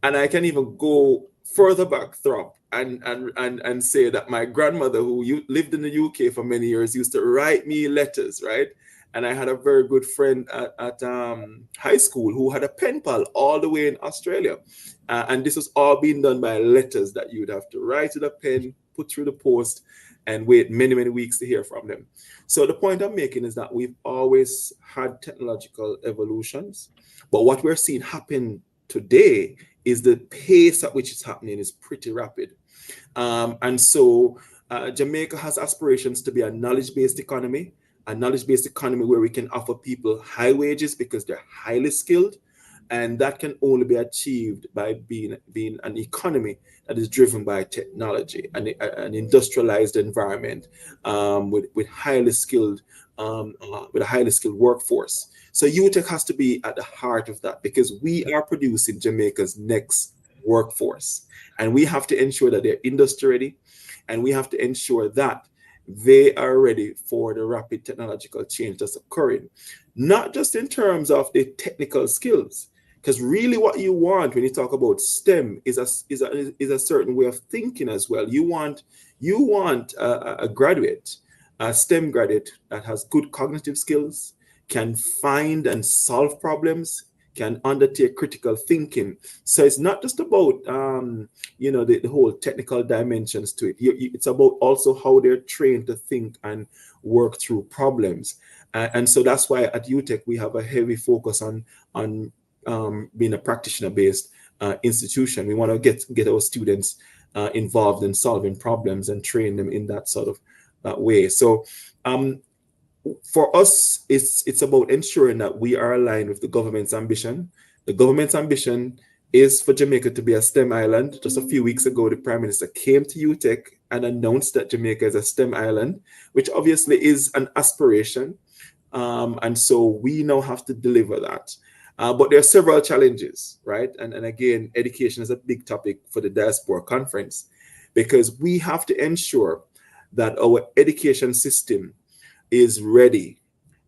and I can even go further back, Throp, and say that my grandmother, who lived in the UK for many years, used to write me letters, right? And I had a very good friend at high school who had a pen pal all the way in Australia. And this was all being done by letters that you'd have to write with a pen, put through the post, and wait many, many weeks to hear from them. So the point I'm making is that we've always had technological evolutions, but what we're seeing happen today is the pace at which it's happening is pretty rapid. And so Jamaica has aspirations to be a knowledge-based economy where we can offer people high wages because they're highly skilled. And that can only be achieved by being an economy that is driven by technology and an industrialized environment with highly skilled with a highly skilled workforce. So UTech has to be at the heart of that, because we are producing Jamaica's next workforce, and we have to ensure that they're industry ready, and we have to ensure that they are ready for the rapid technological change that's occurring, not just in terms of the technical skills. Because really what you want when you talk about STEM is a certain way of thinking as well. You want a graduate, a STEM graduate that has good cognitive skills, can find and solve problems, can undertake critical thinking. So it's not just about the whole technical dimensions to it. It's about also how they're trained to think and work through problems. And so that's why at UTech we have a heavy focus on being a practitioner-based institution. We want to get our students involved in solving problems and train them in that sort of way. So for us, it's about ensuring that we are aligned with the government's ambition. The government's ambition is for Jamaica to be a STEM island. Just a few weeks ago, the Prime Minister came to UTech and announced that Jamaica is a STEM island, which obviously is an aspiration. And so we now have to deliver that. But there are several challenges, right? And again, education is a big topic for the Diaspora Conference, because we have to ensure that our education system is ready.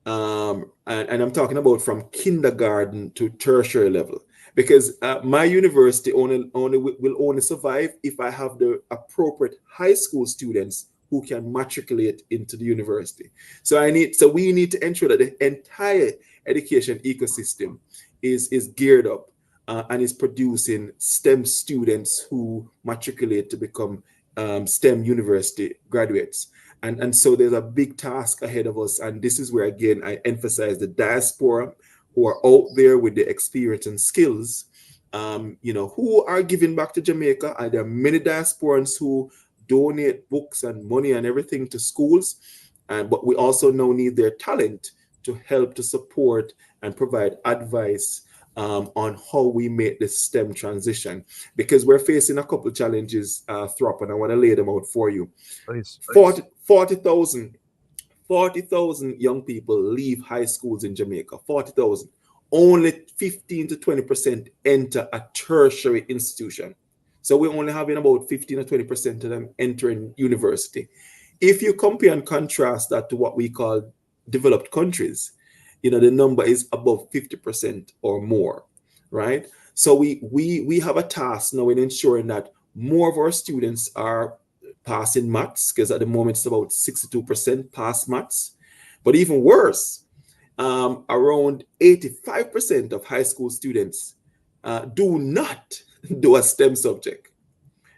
And I'm talking about from kindergarten to tertiary level, because my university will only survive if I have the appropriate high school students who can matriculate into the university. So we need to ensure that the entire education ecosystem is geared up and is producing STEM students who matriculate to become STEM university graduates. And so there's a big task ahead of us. And this is where, again, I emphasize the diaspora who are out there with the experience and skills, who are giving back to Jamaica. And there are many diasporans who donate books and money and everything to schools. But we also now need their talent to help to support and provide advice on how we make this STEM transition, because we're facing a couple of challenges, Throp, and I want to lay them out for you. Please. 40,000 young people leave high schools in Jamaica. 40,000. Only 15 to 20% enter a tertiary institution. So we're only having about 15 or 20% of them entering university. If you compare and contrast that to what we call developed countries, the number is above 50% or more, right? So we have a task now in ensuring that more of our students are passing maths, because at the moment it's about 62% pass maths. But even worse, around 85% of high school students do not do a STEM subject.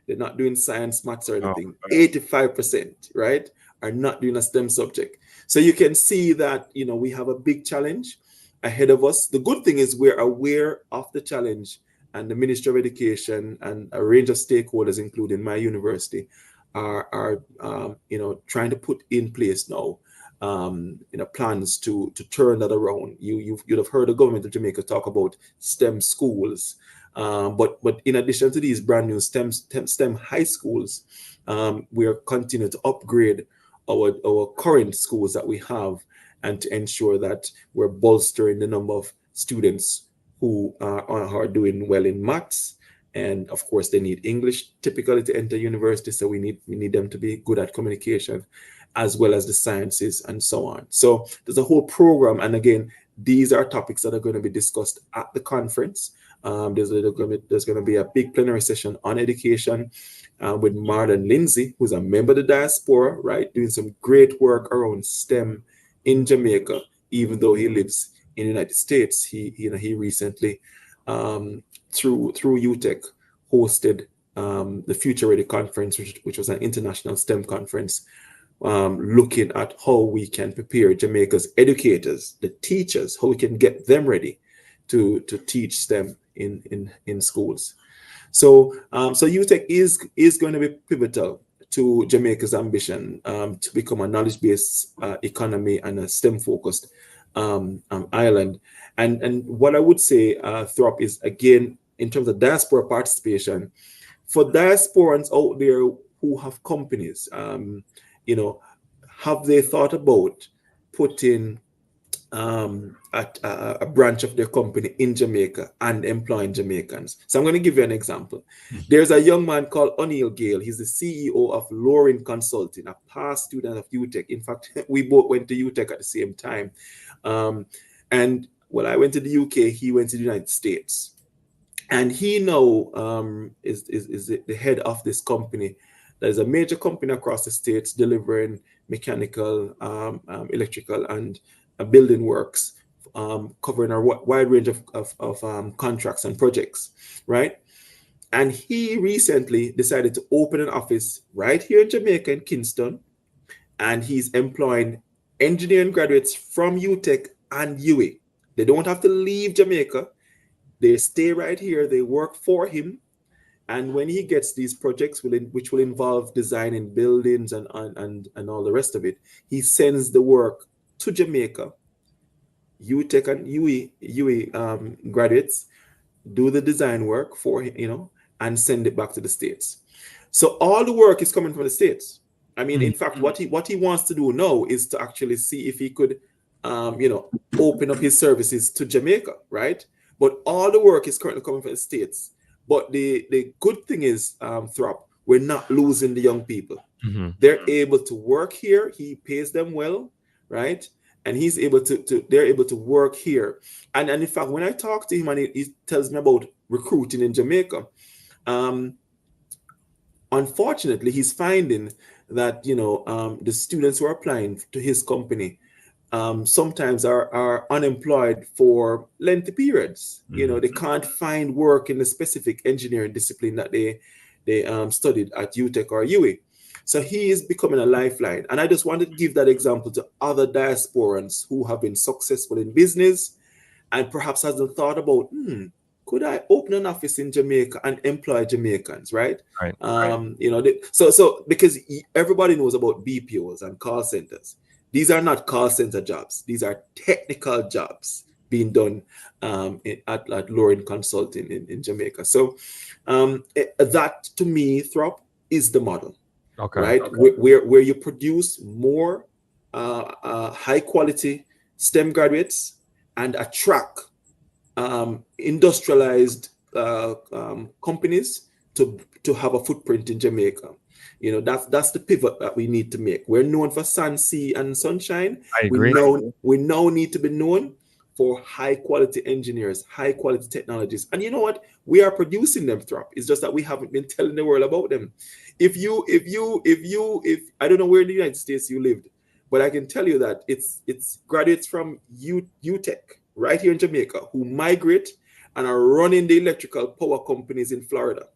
They're not doing science, maths, or anything. 85%, right, are not doing a STEM subject. So you can see that, we have a big challenge ahead of us. The good thing is we're aware of the challenge, and the Ministry of Education and a range of stakeholders, including my university, are trying to put in place now plans to turn that around. You'd have heard the government of Jamaica talk about STEM schools, but in addition to these brand new STEM high schools, we are continuing to upgrade our current schools that we have, and to ensure that we're bolstering the number of students who are doing well in maths. And of course, they need English typically to enter university, so we need them to be good at communication, as well as the sciences and so on. So there's a whole program, and again, these are topics that are going to be discussed at the conference. There's going to be a big plenary session on education with Marlon Lindsay, who's a member of the diaspora, right, doing some great work around STEM in Jamaica, even though he lives in the United States. He recently, through UTech, hosted the Future Ready Conference, which was an international STEM conference, looking at how we can prepare Jamaica's educators, the teachers, how we can get them ready to teach STEM in schools. So UTech is going to be pivotal to Jamaica's ambition to become a knowledge-based economy and a STEM-focused island. And what I would say, Throp, is, again, in terms of diaspora participation, for diasporans out there who have companies, have they thought about putting a branch of their company in Jamaica and employing Jamaicans? So I'm going to give you an example. There's a young man called O'Neill Gale. He's the CEO of Loring Consulting, a past student of UTech. In fact, we both went to UTech at the same time. And when I went to the UK, he went to the United States. And he now is the head of this company. There's a major company across the states delivering mechanical, electrical, and building works, covering a wide range of contracts and projects, right? And he recently decided to open an office right here in Jamaica, in Kingston, and he's employing engineering graduates from UTech and UWI. They don't have to leave Jamaica. They stay right here. They work for him. And when he gets these projects, which will involve designing buildings and all the rest of it, he sends the work to Jamaica. UTech and UWI graduates do the design work for him, and send it back to the States. So all the work is coming from the States. I mean, in fact, what he wants to do now is to actually see if he could, open up his services to Jamaica, right? But all the work is currently coming from the States. But the good thing is, Throp, we're not losing the young people. Mm-hmm. They're able to work here. He pays them well, right? And they're able to work here. And in fact, when I talk to him and he tells me about recruiting in Jamaica, unfortunately, he's finding that, the students who are applying to his company sometimes are unemployed for lengthy periods. Mm-hmm. They can't find work in the specific engineering discipline that they studied at UTech or UWI. So he is becoming a lifeline. And I just wanted to give that example to other diasporans who have been successful in business and perhaps hasn't thought about, could I open an office in Jamaica and employ Jamaicans, right? Right. So because everybody knows about BPOs and call centers. These are not call center jobs. These are technical jobs being done at Loring Consulting in Jamaica. So that, to me, Throp, is the model. Okay. Right? Okay. Where you produce more high quality STEM graduates and attract industrialized companies to have a footprint in Jamaica. That's the pivot that we need to make. We're known for sun, sea, and sunshine. I agree. We now need to be known for high quality engineers, high quality technologies. And you know what? We are producing them, Throp. It's just that we haven't been telling the world about them. If I don't know where in the United States you lived, but I can tell you that it's graduates from UTech right here in Jamaica who migrate and are running the electrical power companies in Florida,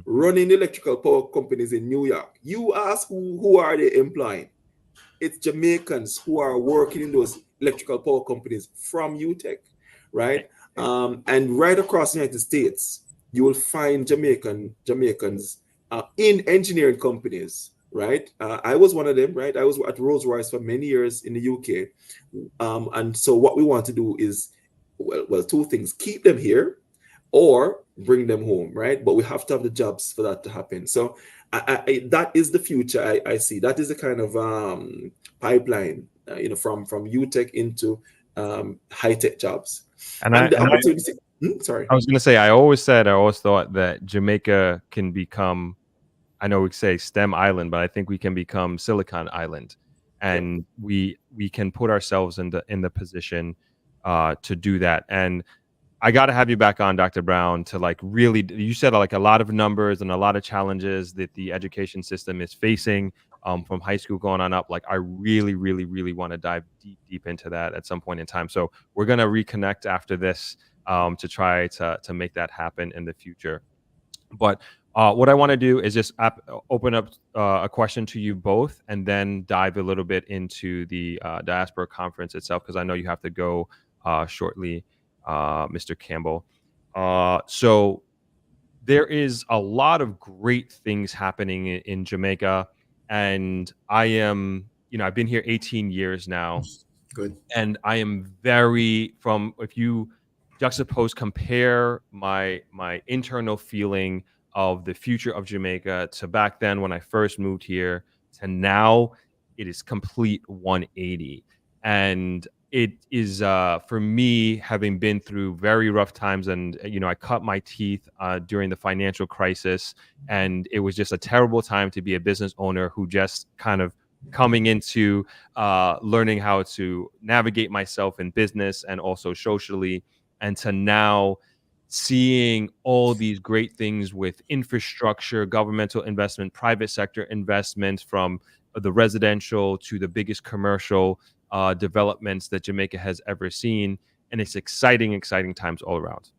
running the electrical power companies in New York. You ask who are they employing? It's Jamaicans who are working in those electrical power companies from UTech, right? And right across the United States, you will find Jamaicans in engineering companies, right? I was one of them, right? I was at Rolls-Royce for many years in the UK. And so what we want to do is, well, two things: keep them here or bring them home, right? But we have to have the jobs for that to happen. So that is the future I see. That is the kind of pipeline, from UTech into high-tech jobs. And the opportunity. Sorry. I was going to say, I always thought that Jamaica can become, I know we say STEM island, but I think we can become Silicon Island, and we can put ourselves in the position to do that. And I got to have you back on, Dr. Brown, to like really, you said like a lot of numbers and a lot of challenges that the education system is facing from high school going on up. Like I really, really, really want to dive deep into that at some point in time. So we're going to reconnect after this to try to make that happen in the future. But what I want to do is just open up a question to you both and then dive a little bit into the Diaspora Conference itself, because I know you have to go shortly, Mr. Campbell. So there is a lot of great things happening in Jamaica, and I've been here 18 years now. Good. And I am if you compare my internal feeling of the future of Jamaica to back then when I first moved here to now, it is complete 180. And it is for me, having been through very rough times, and I cut my teeth during the financial crisis, and it was just a terrible time to be a business owner who just kind of coming into learning how to navigate myself in business and also socially, and to now seeing all these great things with infrastructure, governmental investment, private sector investment, from the residential to the biggest commercial developments that Jamaica has ever seen. And it's exciting times all around.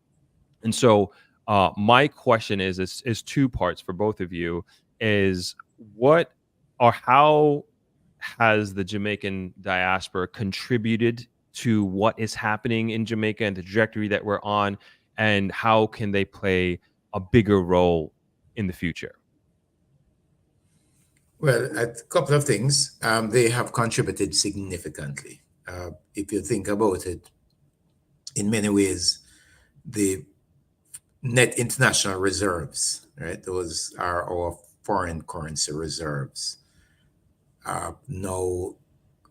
And so my question is two parts for both of you: is how has the Jamaican diaspora contributed to what is happening in Jamaica and the trajectory that we're on, and how can they play a bigger role in the future? Well, a couple of things. They have contributed significantly. If you think about it, in many ways, the net international reserves, right? Those are our foreign currency reserves, now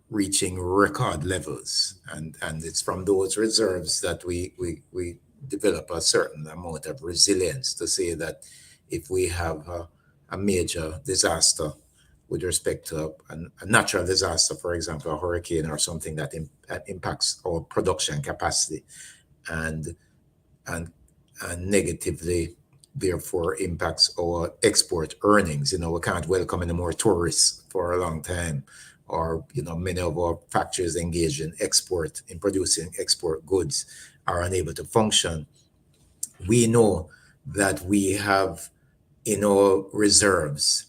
reaching record levels. And it's from those reserves that we develop a certain amount of resilience to say that if we have a major disaster with respect to a natural disaster, for example, a hurricane or something that impacts our production capacity and negatively, therefore, impacts our export earnings. We can't welcome any more tourists for a long time, or many of our factories engaged in producing export goods are unable to function. We know that we have in our reserves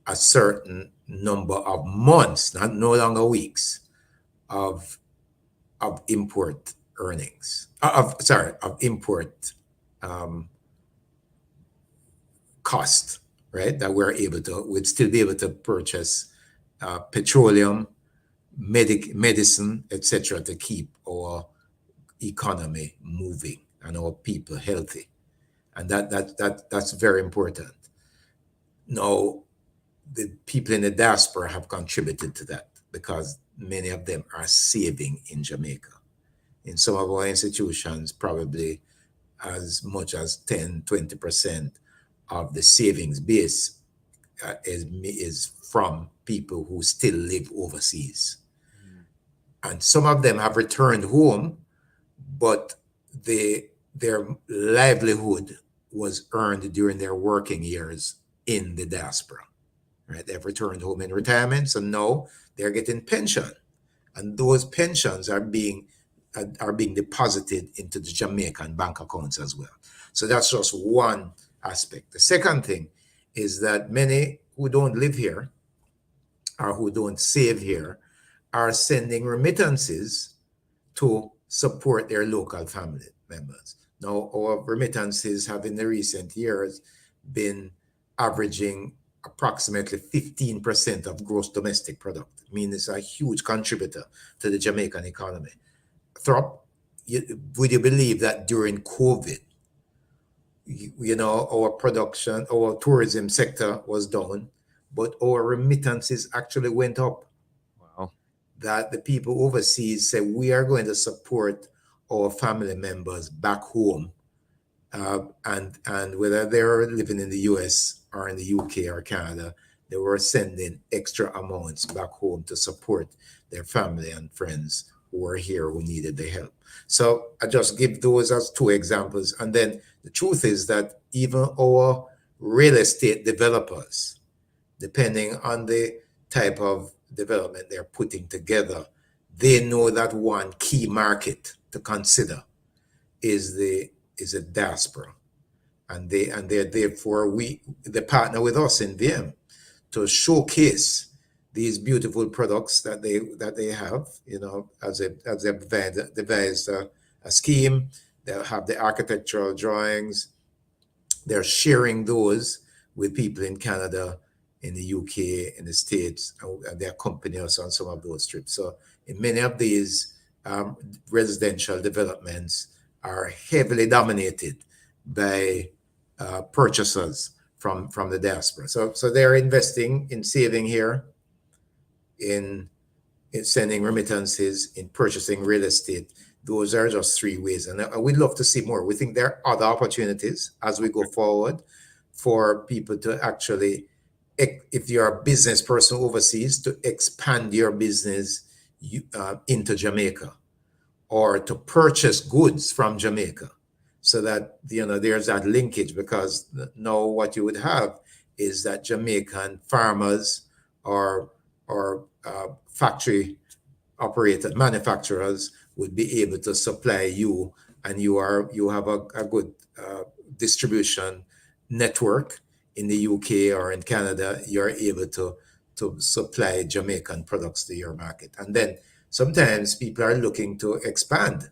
a certain number of months, no longer weeks, of import earnings, of import cost, right? That we'd still be able to purchase petroleum, medicine, etc., to keep our economy moving and our people healthy, and that's very important. Now, the people in the diaspora have contributed to that because many of them are saving in Jamaica. In some of our institutions, probably as much as 10-20% of the savings base is from people who still live overseas. And some of them have returned home but their livelihood was earned during their working years in the diaspora, right? They've returned home in retirement, so now they're getting pension, and those pensions are being deposited into the Jamaican bank accounts as well. So that's just one aspect. The second thing is that many who don't live here or who don't save here are sending remittances to support their local family members. Now, our remittances have in the recent years been averaging approximately 15% of gross domestic product. I mean, it's a huge contributor to the Jamaican economy. Throp, would you believe that during COVID, our production, our tourism sector was down, but our remittances actually went up? Wow. That the people overseas say, we are going to support our family members back home, and whether they're living in the US or in the UK or Canada, they were sending extra amounts back home to support their family and friends who were here who needed the help. So I just give those as two examples. And then the truth is that even our real estate developers, depending on the type of development they're putting together, they know that one key market to consider is a diaspora, and they're therefore they partner with us in VM to showcase these beautiful products that they have, as they've devised a scheme. They'll have the architectural drawings. They're sharing those with people in Canada, in the UK, in the States, and they accompany us on some of those trips. So in many of these residential developments are heavily dominated by purchasers from the diaspora. So they're investing in saving here, in sending remittances, in purchasing real estate. Those are just three ways, and we'd love to see more. We think there are other opportunities as we go forward for people to actually, if you're a business person overseas, to expand your business into Jamaica, or to purchase goods from Jamaica, so that there's that linkage. Because now what you would have is that Jamaican farmers or factory operated manufacturers would be able to supply you, and you have a good distribution network in the UK or in Canada. You're able to supply Jamaican products to your market. And then sometimes people are looking to expand,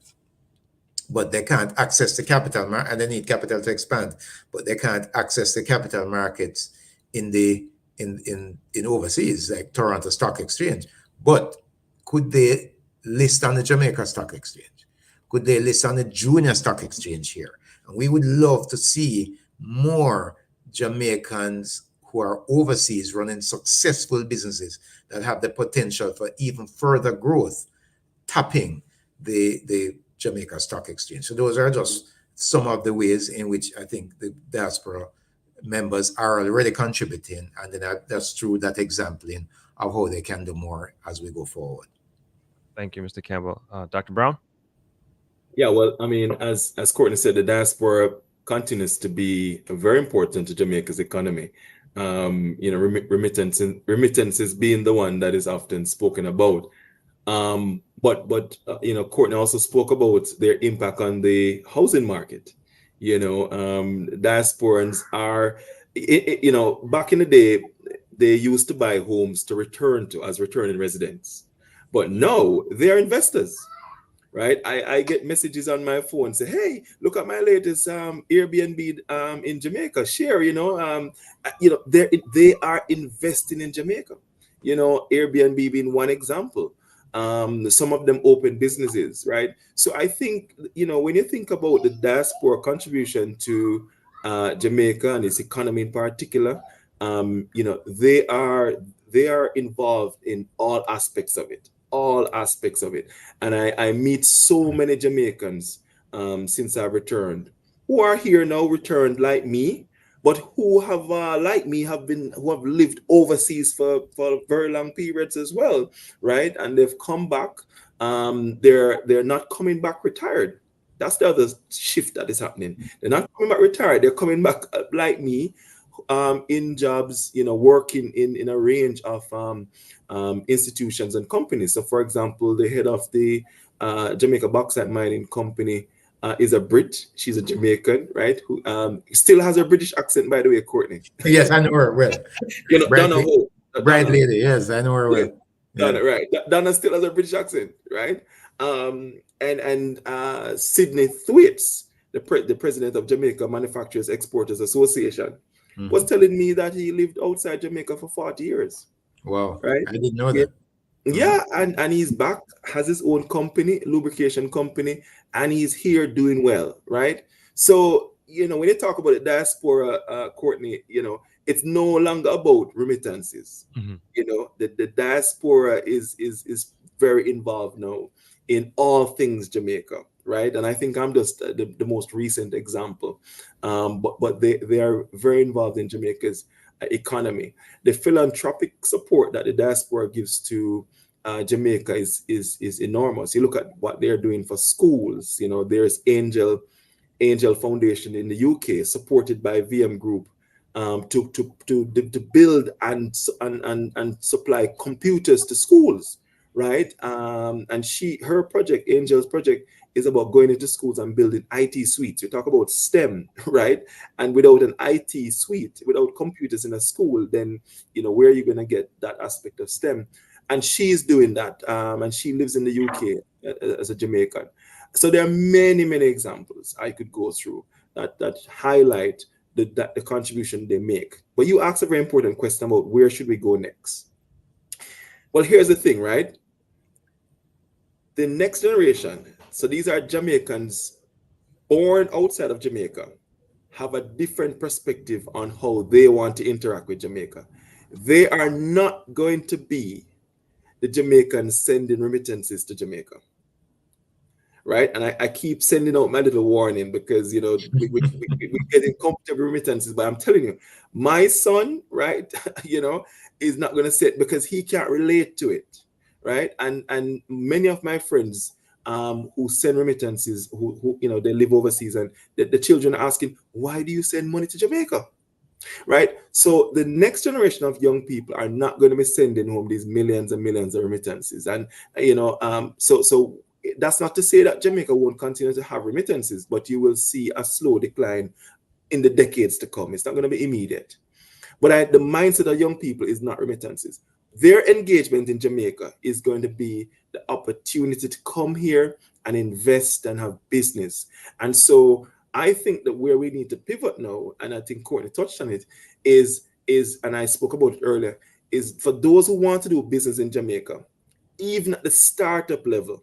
but they can't access the capital market, and they need capital to expand, but they can't access the capital markets in overseas, like Toronto Stock Exchange. But could they list on the Jamaica Stock Exchange? Could they list on the Junior Stock Exchange here? And we would love to see more Jamaicans who are overseas running successful businesses that have the potential for even further growth, tapping the Jamaica Stock Exchange. So those are just some of the ways in which I think the diaspora members are already contributing, and then that's through that exempling of how they can do more as we go forward. Thank you, Mr. Campbell. Dr. Brown? Yeah, well, I mean, as Courtney said, the diaspora continues to be very important to Jamaica's economy. Remittances being the one that is often spoken about. But Courtney also spoke about their impact on the housing market. Diasporans are, back in the day, they used to buy homes to return to as returning residents, but now they are investors, right? I get messages on my phone say, "Hey, look at my latest Airbnb in Jamaica. Share, they are investing in Jamaica. Airbnb being one example. Some of them open businesses, right? So I think, when you think about the diaspora contribution to Jamaica and its economy in particular, they are involved in all aspects of it. And I meet so many Jamaicans since I've returned, who are here now, returned like me, but who have who have lived overseas for very long periods as well, right? And they've come back. They're not coming back retired. That's the other shift that is happening. They're not coming back retired. They're coming back like me, in jobs, working in a range of institutions and companies. So, for example, the head of the Jamaica Bauxite Mining Company is a Brit. She's a Jamaican, right? Who still has a British accent, by the way, Courtney. Yes, I know her well. Donna Ho. Bright lady, yes, I know her well. Yeah. Donna, right. Donna still has a British accent, right? And Sydney Thwaites, the president of Jamaica Manufacturers Exporters Association, was telling me that he lived outside Jamaica for 40 years. Wow. Right? I didn't know that. Yeah, and he's back, has his own company, lubrication company, and he's here doing well, right? So, when you talk about the diaspora, Courtney, it's no longer about remittances. The diaspora is very involved now in all things Jamaica, right? And I think I'm just the most recent example, but they are very involved in Jamaica's economy. The philanthropic support that the diaspora gives to Jamaica is enormous. You look at what they're doing for schools. There's Angel Foundation in the UK, supported by VM Group, to build and supply computers to schools, right? And her project, Angel's project, is about going into schools and building IT suites. You talk about STEM, right? And without an IT suite, without computers in a school, then where are you going to get that aspect of STEM? And she's doing that, and she lives in the UK as a Jamaican. So there are many, many examples I could go through that highlight the contribution they make. But you asked a very important question about where should we go next. Well, here's the thing, right? The next generation, so these are Jamaicans born outside of Jamaica, have a different perspective on how they want to interact with Jamaica. They are not going to be the Jamaicans sending remittances to Jamaica, right? And I keep sending out my little warning because, we're getting comfortable remittances, but I'm telling you, my son, right, is not going to sit because he can't relate to it, right? And many of my friends who send remittances, who they live overseas, and the children are asking, why do you send money to Jamaica? Right? So the next generation of young people are not going to be sending home these millions and millions of remittances. And, so that's not to say that Jamaica won't continue to have remittances, but you will see a slow decline in the decades to come. It's not going to be immediate. But the mindset of young people is not remittances. Their engagement in Jamaica is going to be the opportunity to come here and invest and have business. And so I think that where we need to pivot now, and I think Courtney touched on it, is, and I spoke about it earlier, is for those who want to do business in Jamaica, even at the startup level,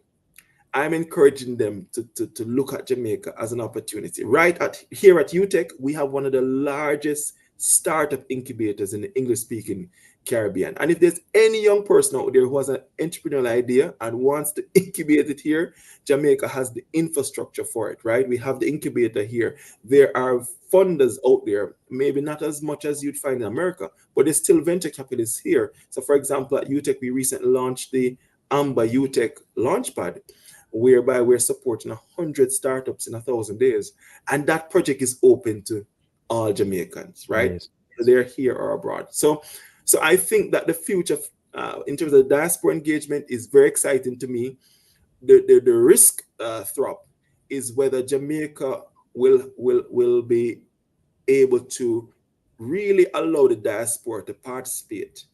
I'm encouraging them to look at Jamaica as an opportunity. Here at UTech, we have one of the largest startup incubators in the English-speaking Caribbean. And if there's any young person out there who has an entrepreneurial idea and wants to incubate it here, Jamaica has the infrastructure for it, right? We have the incubator here. There are funders out there, maybe not as much as you'd find in America, but there's still venture capitalists here. So for example, at UTech, we recently launched the AMBA UTech Launchpad, whereby we're supporting 100 startups in 1,000 days. And that project is open to all Jamaicans, right? Nice. They're here or abroad. So I think that the future in terms of diaspora engagement is very exciting to me. The risk throp is whether Jamaica will be able to really allow the diaspora to participate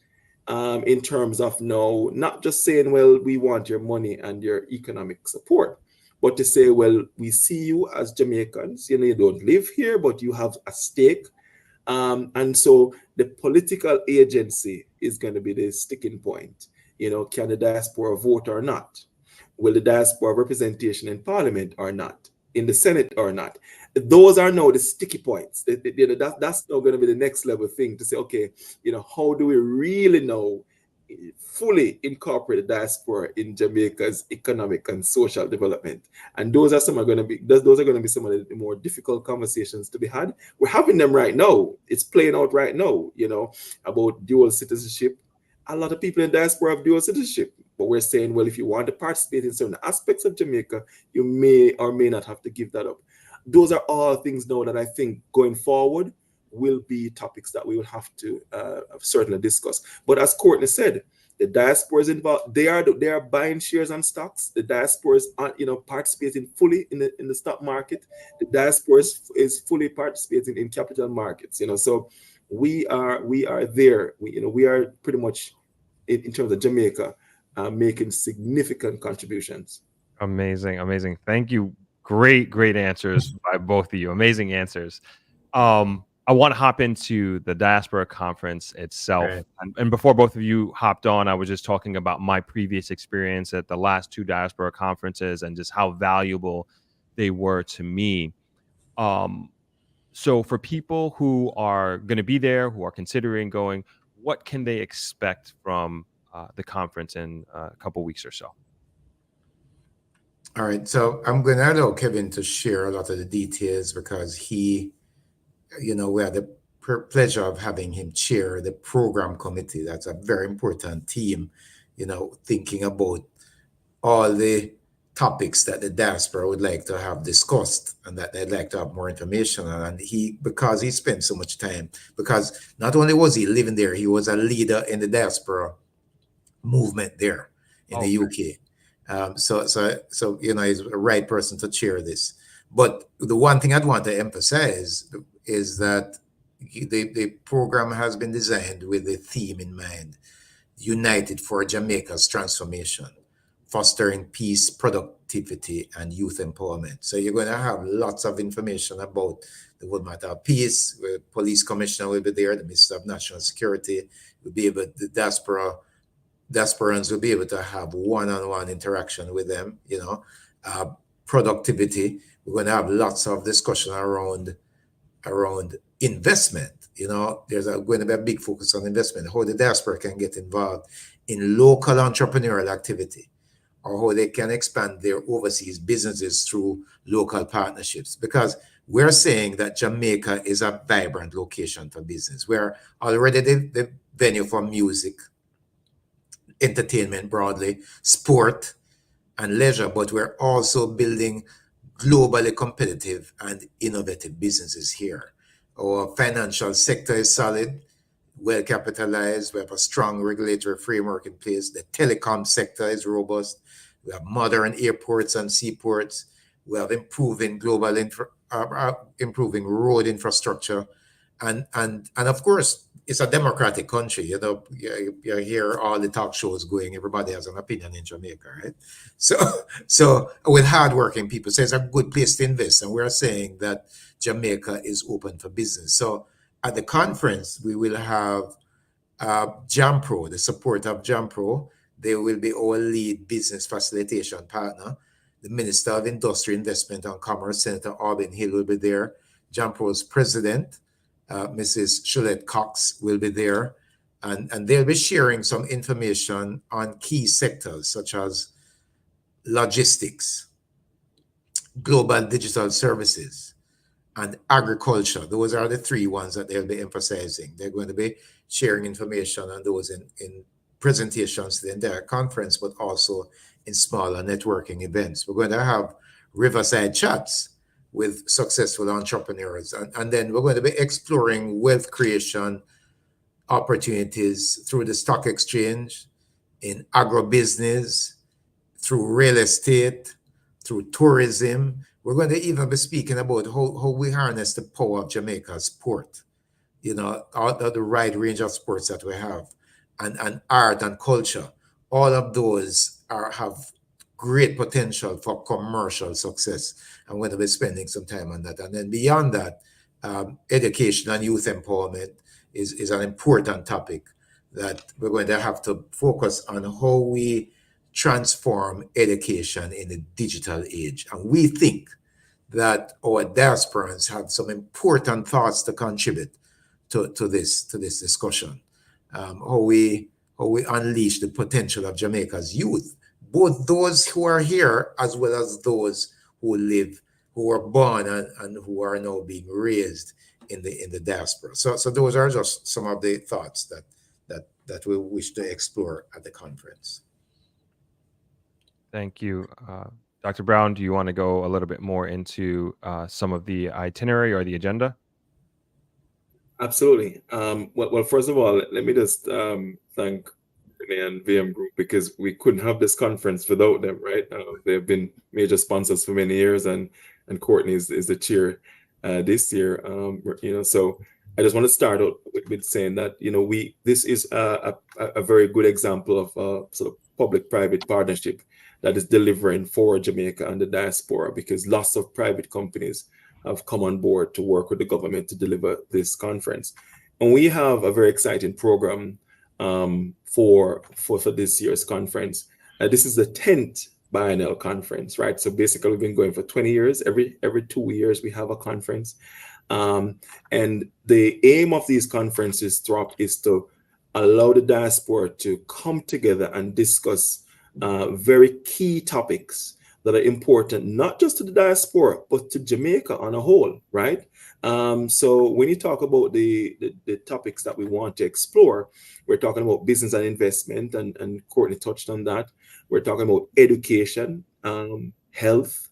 in terms of not just saying, well, we want your money and your economic support, but to say, well, we see you as Jamaicans, you don't live here, but you have a stake. And so the political agency is going to be the sticking point. Can the diaspora vote or not? Will the diaspora representation in parliament or not? In the Senate or not? Those are now the sticky points. That's now going to be the next level thing to say, okay, how do we really know fully incorporate the diaspora in Jamaica's economic and social development? And those are going to be some of the more difficult conversations to be had. We're having them right now. It's playing out right now, about dual citizenship a lot of people in diaspora have dual citizenship. But we're saying, well, if you want to participate in certain aspects of Jamaica, you may or may not have to give that up. Those are all things now that I think going forward will be topics that we will have to certainly discuss. But as Courtney said, the diaspora is involved. They are buying shares and stocks. The diaspora is participating fully in the stock market. The diaspora is fully participating in capital markets. So we are there. We are pretty much in terms of Jamaica making significant contributions. Amazing. Thank you. Great answers by both of you. Amazing answers. I want to hop into the Diaspora Conference itself. Right. And before both of you hopped on, I was just talking about my previous experience at the last 2 Diaspora Conferences and just how valuable they were to me. So for people who are going to be there, who are considering going, what can they expect from the conference in a couple weeks or so? All right, so I'm going to allow Kevin to share a lot of the details because he, we had the pleasure of having him chair the program committee. That's a very important team, thinking about all the topics that the diaspora would like to have discussed and that they'd like to have more information on. And because he spent so much time, because not only was he living there, he was a leader in the diaspora movement there in the UK. So he's a right person to chair this. But the one thing I'd want to emphasize is that the program has been designed with the theme in mind: United for Jamaica's Transformation, Fostering Peace, Productivity, and Youth Empowerment. So you're going to have lots of information about the whole matter of peace. The police commissioner will be there, the Minister of National Security will be able, the diasporans will be able to have one-on-one interaction with them. Productivity, we're going to have lots of discussion around investment. There's going to be a big focus on investment, how the diaspora can get involved in local entrepreneurial activity, or how they can expand their overseas businesses through local partnerships. Because we're saying that Jamaica is a vibrant location for business. We're already the venue for music, entertainment broadly, sport, and leisure, but we're also building globally competitive and innovative businesses here. Our financial sector is solid, well capitalized. We have a strong regulatory framework in place. The telecom sector is robust. We have modern airports and seaports. We have improving improving road infrastructure, and of course, it's a democratic country. You hear all the talk shows going. Everybody has an opinion in Jamaica, right? So with hardworking people, so it's a good place to invest. And we're saying that Jamaica is open for business. So at the conference, we will have JAMPRO, the support of JAMPRO. They will be our lead business facilitation partner. The Minister of Industry, Investment and Commerce, Senator Aubin Hill, will be there. JAMPRO's president, Mrs. Shalette Cox, will be there. And they'll be sharing some information on key sectors such as logistics, global digital services, and agriculture. Those are the 3 ones that they'll be emphasizing. They're going to be sharing information on those in presentations to the entire conference, but also in smaller networking events. We're going to have Riverside Chats with successful entrepreneurs. And then we're going to be exploring wealth creation opportunities through the stock exchange, in agribusiness, through real estate, through tourism. We're going to even be speaking about how we harness the power of Jamaica's sport, all the wide range of sports that we have, and art and culture. All of those have great potential for commercial success. I'm going to be spending some time on that. And then beyond that, education and youth empowerment is an important topic that we're going to have to focus on, how we transform education in the digital age. And we think that our diasporans have some important thoughts to contribute to this discussion. How we unleash the potential of Jamaica's youth, both those who are here as well as those who were born and who are now being raised in the diaspora. So those are just some of the thoughts that that we wish to explore at the conference. Thank you. Dr. Brown, do you want to go a little bit more into some of the itinerary or the agenda? Absolutely. Well, first of all, let me just thank Renee and VM Group, because we couldn't have this conference without them, right? They've been major sponsors for many years, and Courtney is the chair this year. So I just want to start out with saying that this is a very good example of sort of public-private partnership that is delivering for Jamaica and the diaspora, because lots of private companies have come on board to work with the government to deliver this conference. And we have a very exciting program for this year's conference. This is the 10th biennial conference, right? So basically we've been going for 20 years. Every 2 years we have a conference. And the aim of these conferences, Throp, is to allow the diaspora to come together and discuss very key topics that are important, not just to the diaspora, but to Jamaica on a whole, right? So when you talk about the topics that we want to explore, we're talking about business and investment, and Courtney touched on that. We're talking about education, health,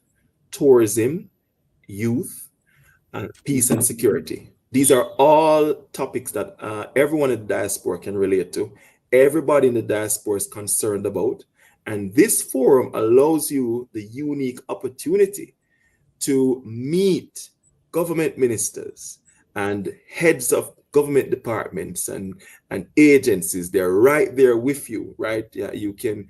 tourism, youth, and peace and security. These are all topics that everyone in the diaspora can relate to. Everybody in the diaspora is concerned about. And this forum allows you the unique opportunity to meet government ministers and heads of government departments and agencies. They're right there with you, right? Yeah, you can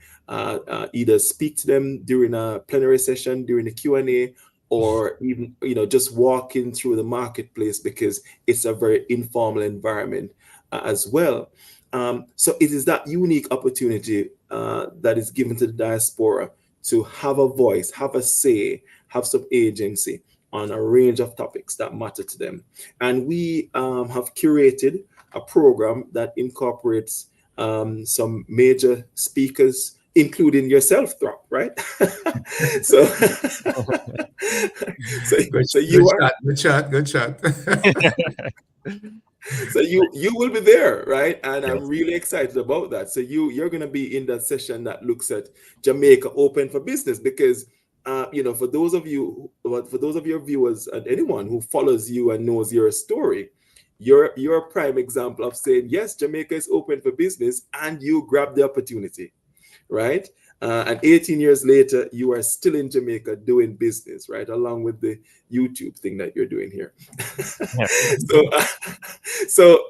either speak to them during a plenary session, during the Q&A, or even just walking through the marketplace, because it's a very informal environment as well. So it is that unique opportunity that is given to the diaspora to have a voice, have a say, have some agency on a range of topics that matter to them. And we have curated a program that incorporates some major speakers, including yourself, Throp, right? so, Good shot. So you will be there, right? And yes. I'm really excited about that. So you're going to be in that session that looks at Jamaica open for business, because for those of your viewers and anyone who follows you and knows your story, you're a prime example of saying, yes, Jamaica is open for business, and you grab the opportunity, right? And 18 years later, you are still in Jamaica doing business, right? Along with the YouTube thing that you're doing here. So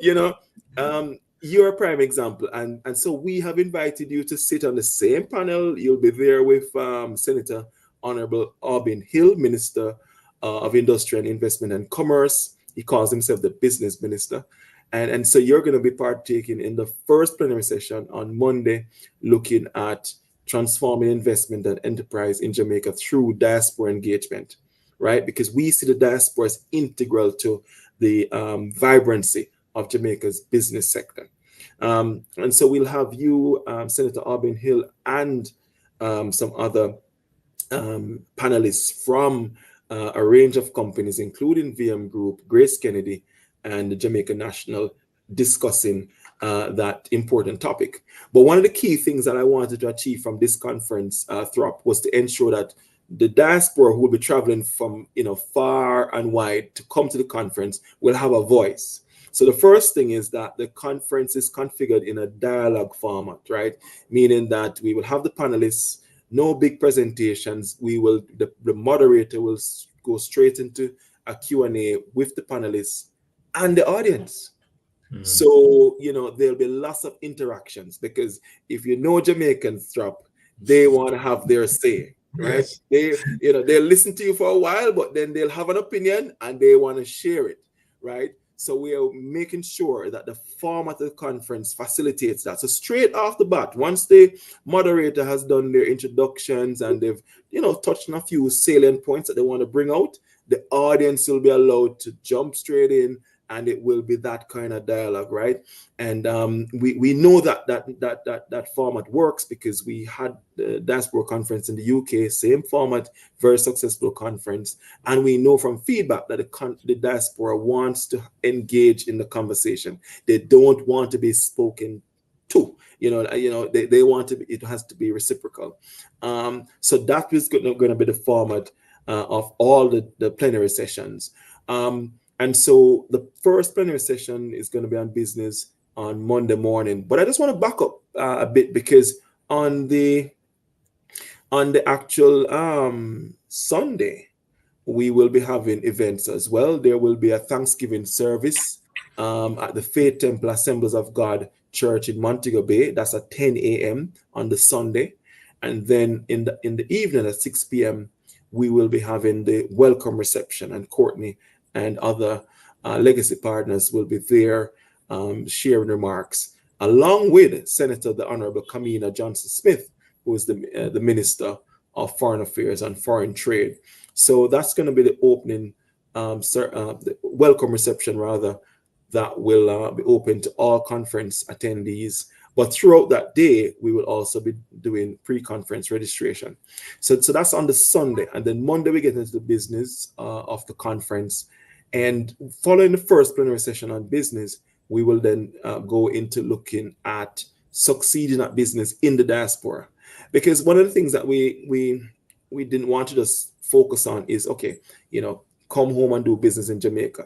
you're a prime example. And so we have invited you to sit on the same panel. You'll be there with Senator Honorable Aubin Hill, Minister of Industry and Investment and Commerce. He calls himself the business minister. And so you're going to be partaking in the first plenary session on Monday, looking at transforming investment and enterprise in Jamaica through diaspora engagement, right? Because we see the diaspora as integral to the vibrancy of Jamaica's business sector. And so we'll have you, Senator Aubin Hill, and some other panelists from a range of companies, including VM Group, Grace Kennedy, and the Jamaica National, discussing that important topic. But one of the key things that I wanted to achieve from this conference, Throp, was to ensure that the diaspora who will be traveling from far and wide to come to the conference will have a voice. So the first thing is that the conference is configured in a dialogue format, right? Meaning that we will have the panelists, no big presentations. The moderator will go straight into a Q&A with the panelists and the audience. Mm-hmm. So, there'll be lots of interactions, because if Jamaicans, Throp, they want to have their say, right? Yes. They'll listen to you for a while, but then they'll have an opinion and they want to share it, right? So we are making sure that the format of the conference facilitates that. So straight off the bat, once the moderator has done their introductions and they've, touched on a few salient points that they want to bring out, the audience will be allowed to jump straight in, and it will be that kind of dialogue, right? And we know that format works, because we had the Diaspora Conference in the UK, same format, very successful conference. And we know from feedback that the diaspora wants to engage in the conversation. They don't want to be spoken too. They want to be, it has to be reciprocal. So that is going to be the format of all the plenary sessions. And so the first plenary session is going to be on business on Monday morning. But I just want to back up a bit, because on the actual Sunday, we will be having events as well. There will be a Thanksgiving service at the Faith Temple Assemblies of God Church in Montego Bay. That's at 10 a.m. on the Sunday. And then in the evening at 6 p.m., we will be having the welcome reception, and Courtney and other legacy partners will be there sharing remarks, along with Senator the Honorable Kamina Johnson-Smith, who is the Minister of Foreign Affairs and Foreign Trade. So that's going to be the opening, the welcome reception, rather, that will be open to all conference attendees. But throughout that day, we will also be doing pre-conference registration. So that's on the Sunday. And then Monday, we get into the business of the conference. And following the first plenary session on business, we will then go into looking at succeeding at business in the diaspora. Because one of the things that we didn't want to just focus on is, okay, come home and do business in Jamaica.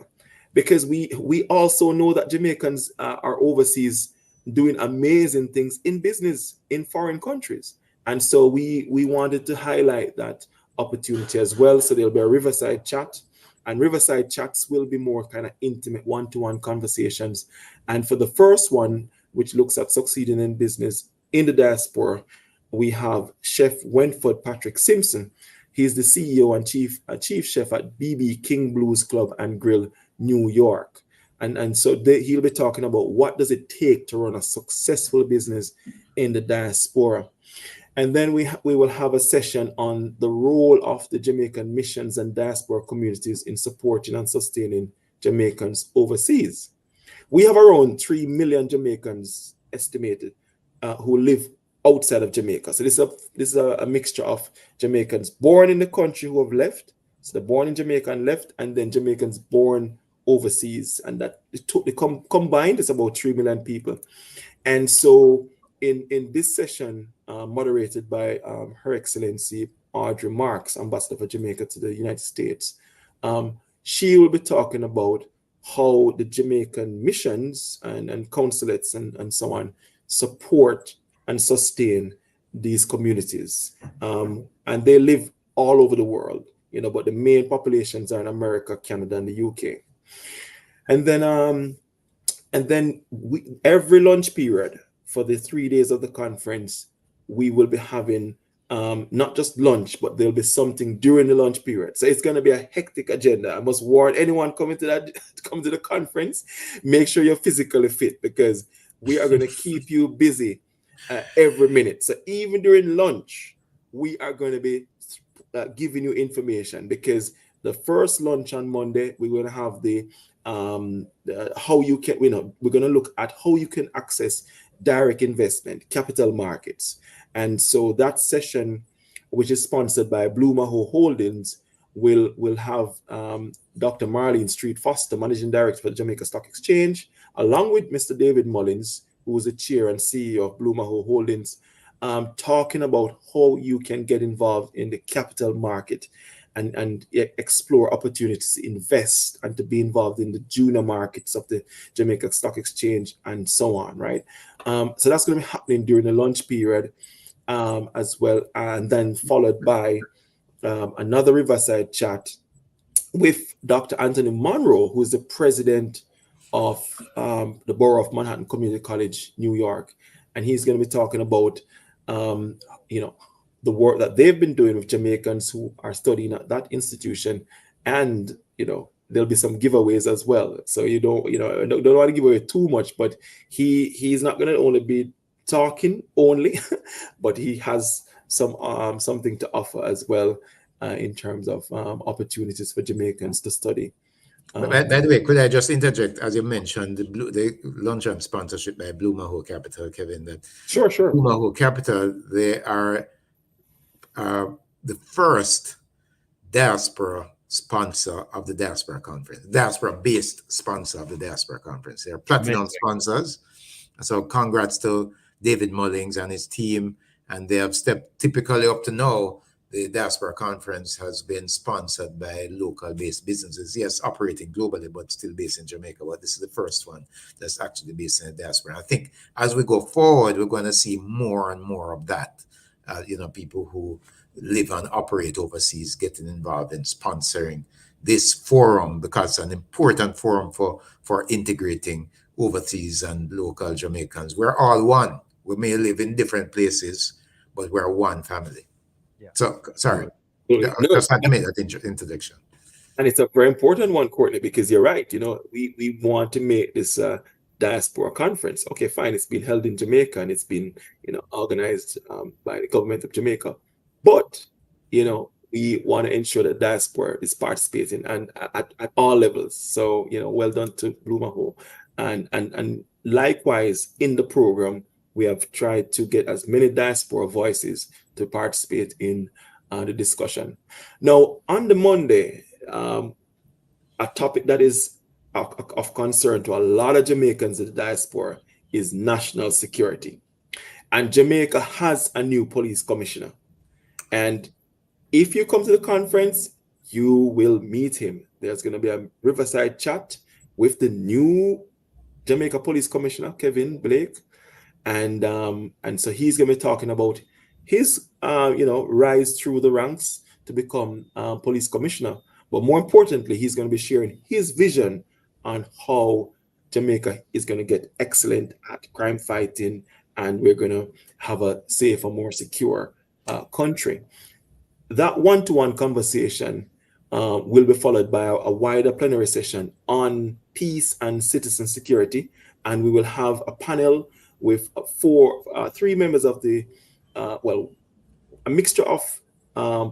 Because we also know that Jamaicans are overseas doing amazing things in business in foreign countries. And so we wanted to highlight that opportunity as well. So there'll be a Riverside chat, and Riverside chats will be more kind of intimate one-to-one conversations. And for the first one, which looks at succeeding in business in the diaspora, we have Chef Wentford Patrick Simpson. He's the CEO and chief chef at BB King Blues Club and Grill, New York. And so he'll be talking about what does it take to run a successful business in the diaspora. And then we will have a session on the role of the Jamaican missions and diaspora communities in supporting and sustaining Jamaicans overseas. We have around 3 million Jamaicans estimated who live outside of Jamaica. So this is a mixture of Jamaicans born in the country who have left. So they're born in Jamaica and left, and then Jamaicans born overseas, and that combined is about 3 million people. And so in this session, moderated by Her Excellency Audrey Marks, Ambassador for Jamaica to the United States, she will be talking about how the Jamaican missions and consulates and so on support and sustain these communities. And they live all over the world, but the main populations are in America, Canada, and the UK. And then every lunch period for the 3 days of the conference, we will be having not just lunch, but there'll be something during the lunch period. So it's going to be a hectic agenda. I must warn anyone coming to the conference, make sure you're physically fit, because we are going to keep you busy every minute. So even during lunch, we are going to be giving you information, because the first lunch on Monday, we're going to have how you can, we're going to look at how you can access direct investment, capital markets. And so that session, which is sponsored by Blue Maho Holdings, will have Dr. Marlene Street Foster, Managing Director for the Jamaica Stock Exchange, along with Mr. David Mullins, who is the chair and CEO of Blue Maho Holdings, talking about how you can get involved in the capital market and explore opportunities to invest and to be involved in the junior markets of the Jamaica Stock Exchange and so on, right? So that's going to be happening during the lunch period as well, and then followed by another Riverside chat with Dr. Anthony Monroe, who is the president of the Borough of Manhattan Community College, New York. And he's going to be talking about, the work that they've been doing with Jamaicans who are studying at that institution. And, there'll be some giveaways as well. So I don't want to give away too much, but he's not going to only be talking only, but he has something to offer as well in terms of opportunities for Jamaicans to study. By the way, could I just interject, as you mentioned, the luncheon sponsorship by Blue Maho Capital, Kevin? That Sure. Blue Maho Capital, they are the first diaspora sponsor of the Diaspora Conference, diaspora-based sponsor of the Diaspora Conference. They're platinum sponsors, So congrats to David Mullings and his team. And they have stepped typically up to now. The Diaspora Conference has been sponsored by local-based businesses, yes, operating globally, but still based in Jamaica. But this is the first one that's actually based in the diaspora. I think as we go forward, we're going to see more and more of that. People who live and operate overseas getting involved in sponsoring this forum, because it's an important forum for integrating overseas and local Jamaicans. We're all one. We may live in different places, but we're one family. Yeah. So, sorry. No, Just had to make that introduction. and it's a very important one, Courtney, because you're right. We want to make this diaspora conference. Okay, fine. It's been held in Jamaica and it's been, organized by the government of Jamaica. But, we want to ensure that diaspora is participating and at all levels. So, well done to Bloomaho. And likewise, in the program, we have tried to get as many diaspora voices to participate in the discussion. Now, on the Monday, a topic that is of concern to a lot of Jamaicans in the diaspora is national security. And Jamaica has a new police commissioner. And if you come to the conference, you will meet him. There's going to be a Riverside chat with the new Jamaica Police Commissioner, Kevin Blake. And so he's going to be talking about his, rise through the ranks to become police commissioner. But more importantly, he's going to be sharing his vision on how Jamaica is going to get excellent at crime fighting, and we're going to have a safer, more secure country. That one-to-one conversation will be followed by a wider plenary session on peace and citizen security, and we will have a panel with three members of the, a mixture of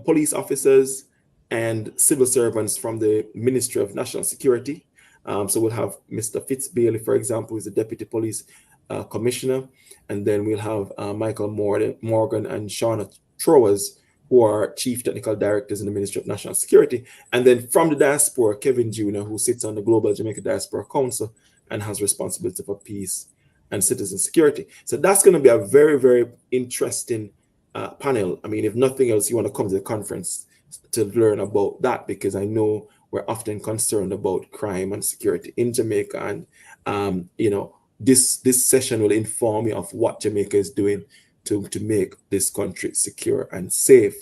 police officers and civil servants from the Ministry of National Security. So we'll have Mr. Fitzbailey, for example, who's the Deputy Police Commissioner, and then we'll have Michael Morgan and Shauna Trowers, who are Chief Technical Directors in the Ministry of National Security. And then from the diaspora, Kevin Jr., who sits on the Global Jamaica Diaspora Council and has responsibility for peace and citizen security. So that's going to be a very, very interesting panel. I mean, if nothing else, you want to come to the conference to learn about that, because I know we're often concerned about crime and security in Jamaica. And, this session will inform you of what Jamaica is doing to make this country secure and safe.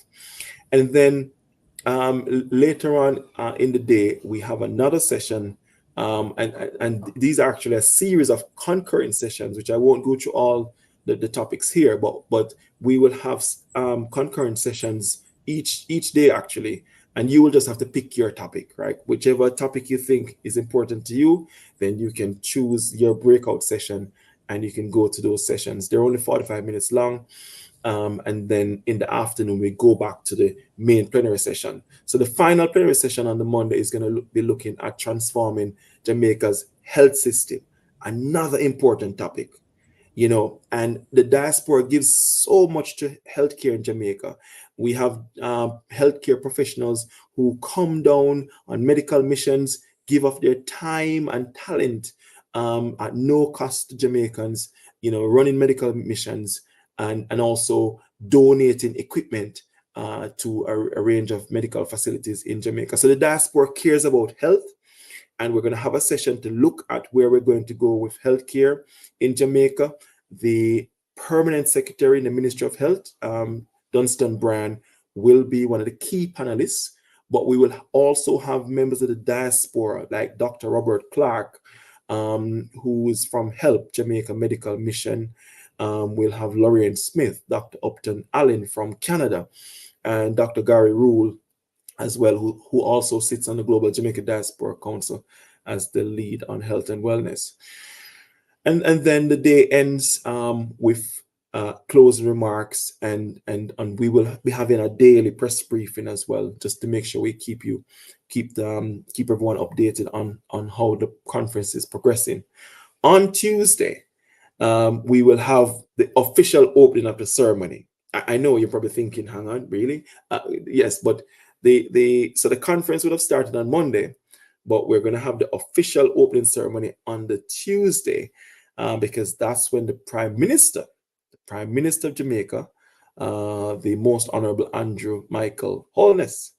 And then later on in the day, we have another session. And these are actually a series of concurrent sessions, which I won't go through all the topics here, but we will have concurrent sessions each day, actually. And you will just have to pick your topic, right? Whichever topic you think is important to you, then you can choose your breakout session and you can go to those sessions. They're only 45 minutes long. And then in the afternoon, we go back to the main plenary session. So the final plenary session on the Monday is going to be looking at transforming Jamaica's health system, another important topic. And the diaspora gives so much to healthcare in Jamaica. We have healthcare professionals who come down on medical missions, give of their time and talent at no cost to Jamaicans, running medical missions and also donating equipment to a range of medical facilities in Jamaica. So the diaspora cares about health, and we're going to have a session to look at where we're going to go with healthcare in Jamaica. The permanent secretary in the Ministry of Health, Dunstan Brand, will be one of the key panelists, but we will also have members of the diaspora like Dr. Robert Clark, who is from HELP, Jamaica Medical Mission. We'll have Lorraine Smith, Dr. Upton Allen from Canada, and Dr. Gary Rule as well, who also sits on the Global Jamaica Diaspora Council as the lead on health and wellness. And then the day ends with closing remarks, and we will be having a daily press briefing as well, just to make sure we keep everyone updated on how the conference is progressing. On Tuesday, we will have the official opening of the ceremony. I know you're probably thinking, hang on, really? Yes, but so the conference would have started on Monday, but we're going to have the official opening ceremony on the Tuesday. because that's when the Prime Minister of Jamaica, the Most Honorable Andrew Michael Holness,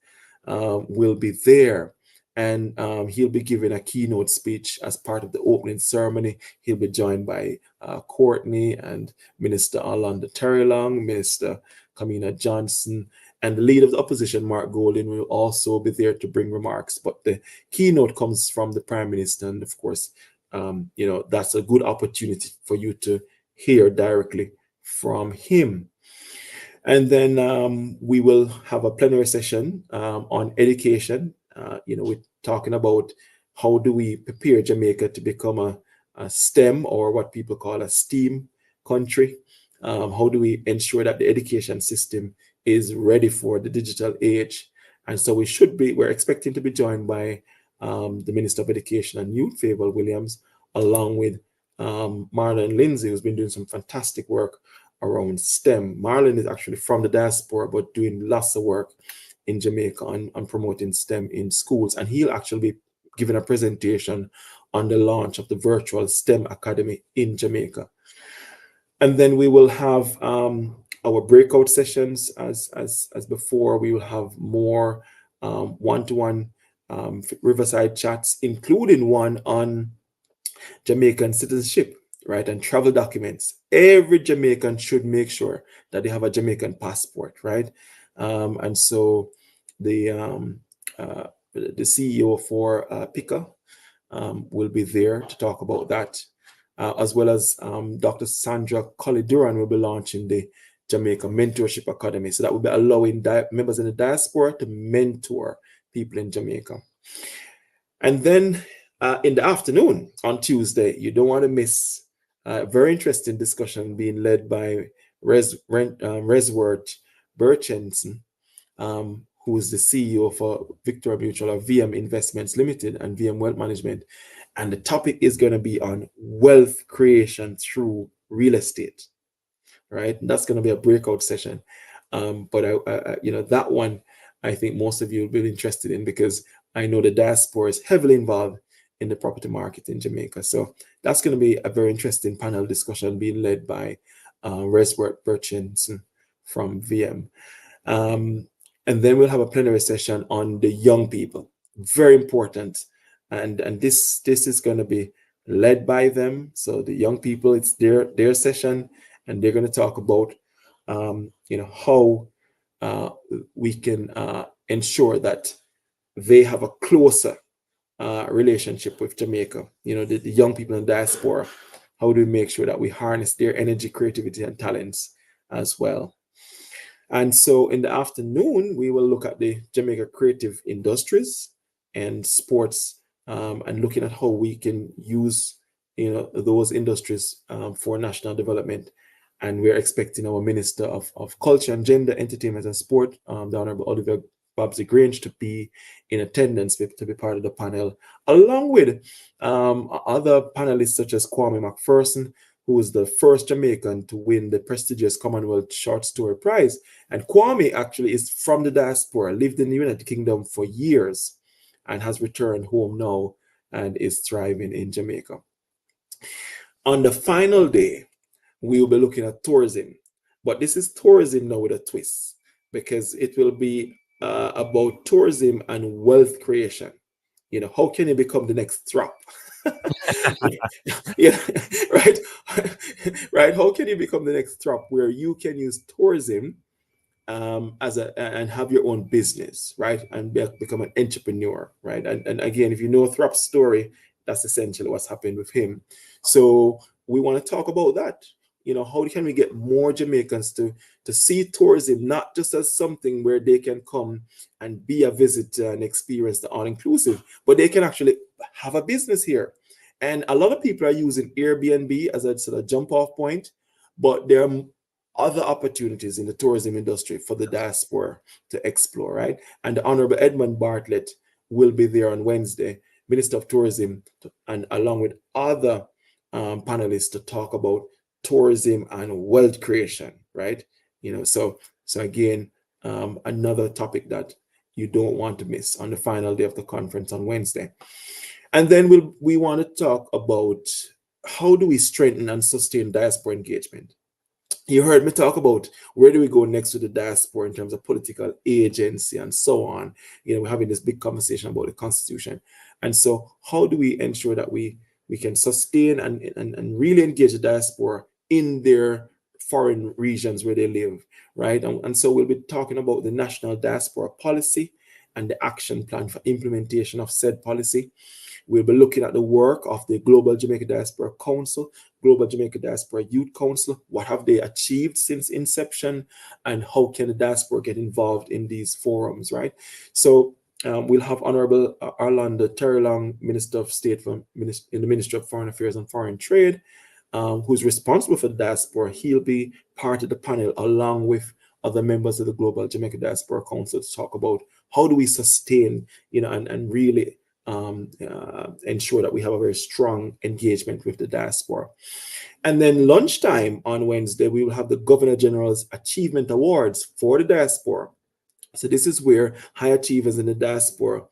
will be there. And he'll be giving a keynote speech as part of the opening ceremony. He'll be joined by Courtney and Minister Alonda Terrelong, Minister Kamina Johnson, and the leader of the opposition, Mark Golding, will also be there to bring remarks. But the keynote comes from the Prime Minister, and of course, that's a good opportunity for you to hear directly from him. And then we will have a plenary session on education. We're talking about how do we prepare Jamaica to become a STEM, or what people call a STEAM country. How do we ensure that the education system is ready for the digital age? And so we're expecting to be joined by the Minister of Education and Youth, Favour Williams, along with Marlon Lindsay, who's been doing some fantastic work around STEM. Marlon is actually from the diaspora, but doing lots of work in Jamaica on promoting STEM in schools. And he'll actually be giving a presentation on the launch of the virtual STEM Academy in Jamaica. And then we will have our breakout sessions as before. We will have more one-to-one Riverside chats, including one on Jamaican citizenship, right, and travel documents. Every Jamaican should make sure that they have a Jamaican passport, right? And so the CEO for PICA will be there to talk about that, as well as Dr. Sandra Colley-Duran will be launching the Jamaica Mentorship Academy. So that will be allowing members in the diaspora to mentor people in Jamaica. And then in the afternoon on Tuesday, you don't want to miss a very interesting discussion being led by Resworth Burchenson, who is the CEO for Victoria Mutual of VM Investments Limited and VM Wealth Management. And the topic is going to be on wealth creation through real estate, right? And that's going to be a breakout session. But that one, I think most of you will be interested in, because I know the diaspora is heavily involved in the property market in Jamaica. So that's going to be a very interesting panel discussion being led by Resworth Burchenson from VM. And then we'll have a plenary session on the young people. Very important. And this is going to be led by them. So the young people, it's their session, and they're going to talk about how we can ensure that they have a closer relationship with Jamaica. The young people in the diaspora. How do we make sure that we harness their energy, creativity, and talents as well? And so in the afternoon, we will look at the Jamaica creative industries and sports, and looking at how we can use those industries for national development. And we're expecting our Minister of Culture and Gender, Entertainment and Sport, the Honorable Oliver Babsy Grange, to be in attendance, to be part of the panel, along with other panelists such as Kwame McPherson, who is the first Jamaican to win the prestigious Commonwealth Short Story Prize. And Kwame actually is from the diaspora, lived in the United Kingdom for years, and has returned home now and is thriving in Jamaica. On the final day, we will be looking at tourism, but this is tourism now with a twist, because it will be about tourism and wealth creation. How can you become the next Throp? Yeah, right. Right. How can you become the next Throp, where you can use tourism and have your own business, right, and become an entrepreneur, right? And again, if you know Throp's story, that's essentially what's happened with him. So we want to talk about that. How can we get more Jamaicans to see tourism not just as something where they can come and be a visitor and experience the all-inclusive, but they can actually have a business here. And a lot of people are using Airbnb as a sort of jump-off point, but there are other opportunities in the tourism industry for the diaspora to explore, right? And the Honorable Edmund Bartlett will be there on Wednesday, Minister of Tourism, and along with other panelists to talk about tourism and wealth creation, right? So again, another topic that you don't want to miss on the final day of the conference on Wednesday. And then we want to talk about how do we strengthen and sustain diaspora engagement? You heard me talk about where do we go next with the diaspora in terms of political agency and so on. We're having this big conversation about the Constitution. And so how do we ensure that we can sustain and really engage the diaspora in their foreign regions where they live, right? And so we'll be talking about the National Diaspora Policy and the action plan for implementation of said policy. We'll be looking at the work of the Global Jamaica Diaspora Council, Global Jamaica Diaspora Youth Council. What have they achieved since inception, and how can the diaspora get involved in these forums, right? So we'll have Honorable Orlando Terrelong, Minister of State in the Ministry of Foreign Affairs and Foreign Trade, who's responsible for the diaspora. He'll be part of the panel along with other members of the Global Jamaica Diaspora Council to talk about how do we sustain, and really ensure that we have a very strong engagement with the diaspora. And then lunchtime on Wednesday, we will have the Governor General's Achievement Awards for the diaspora. So this is where high achievers in the diaspora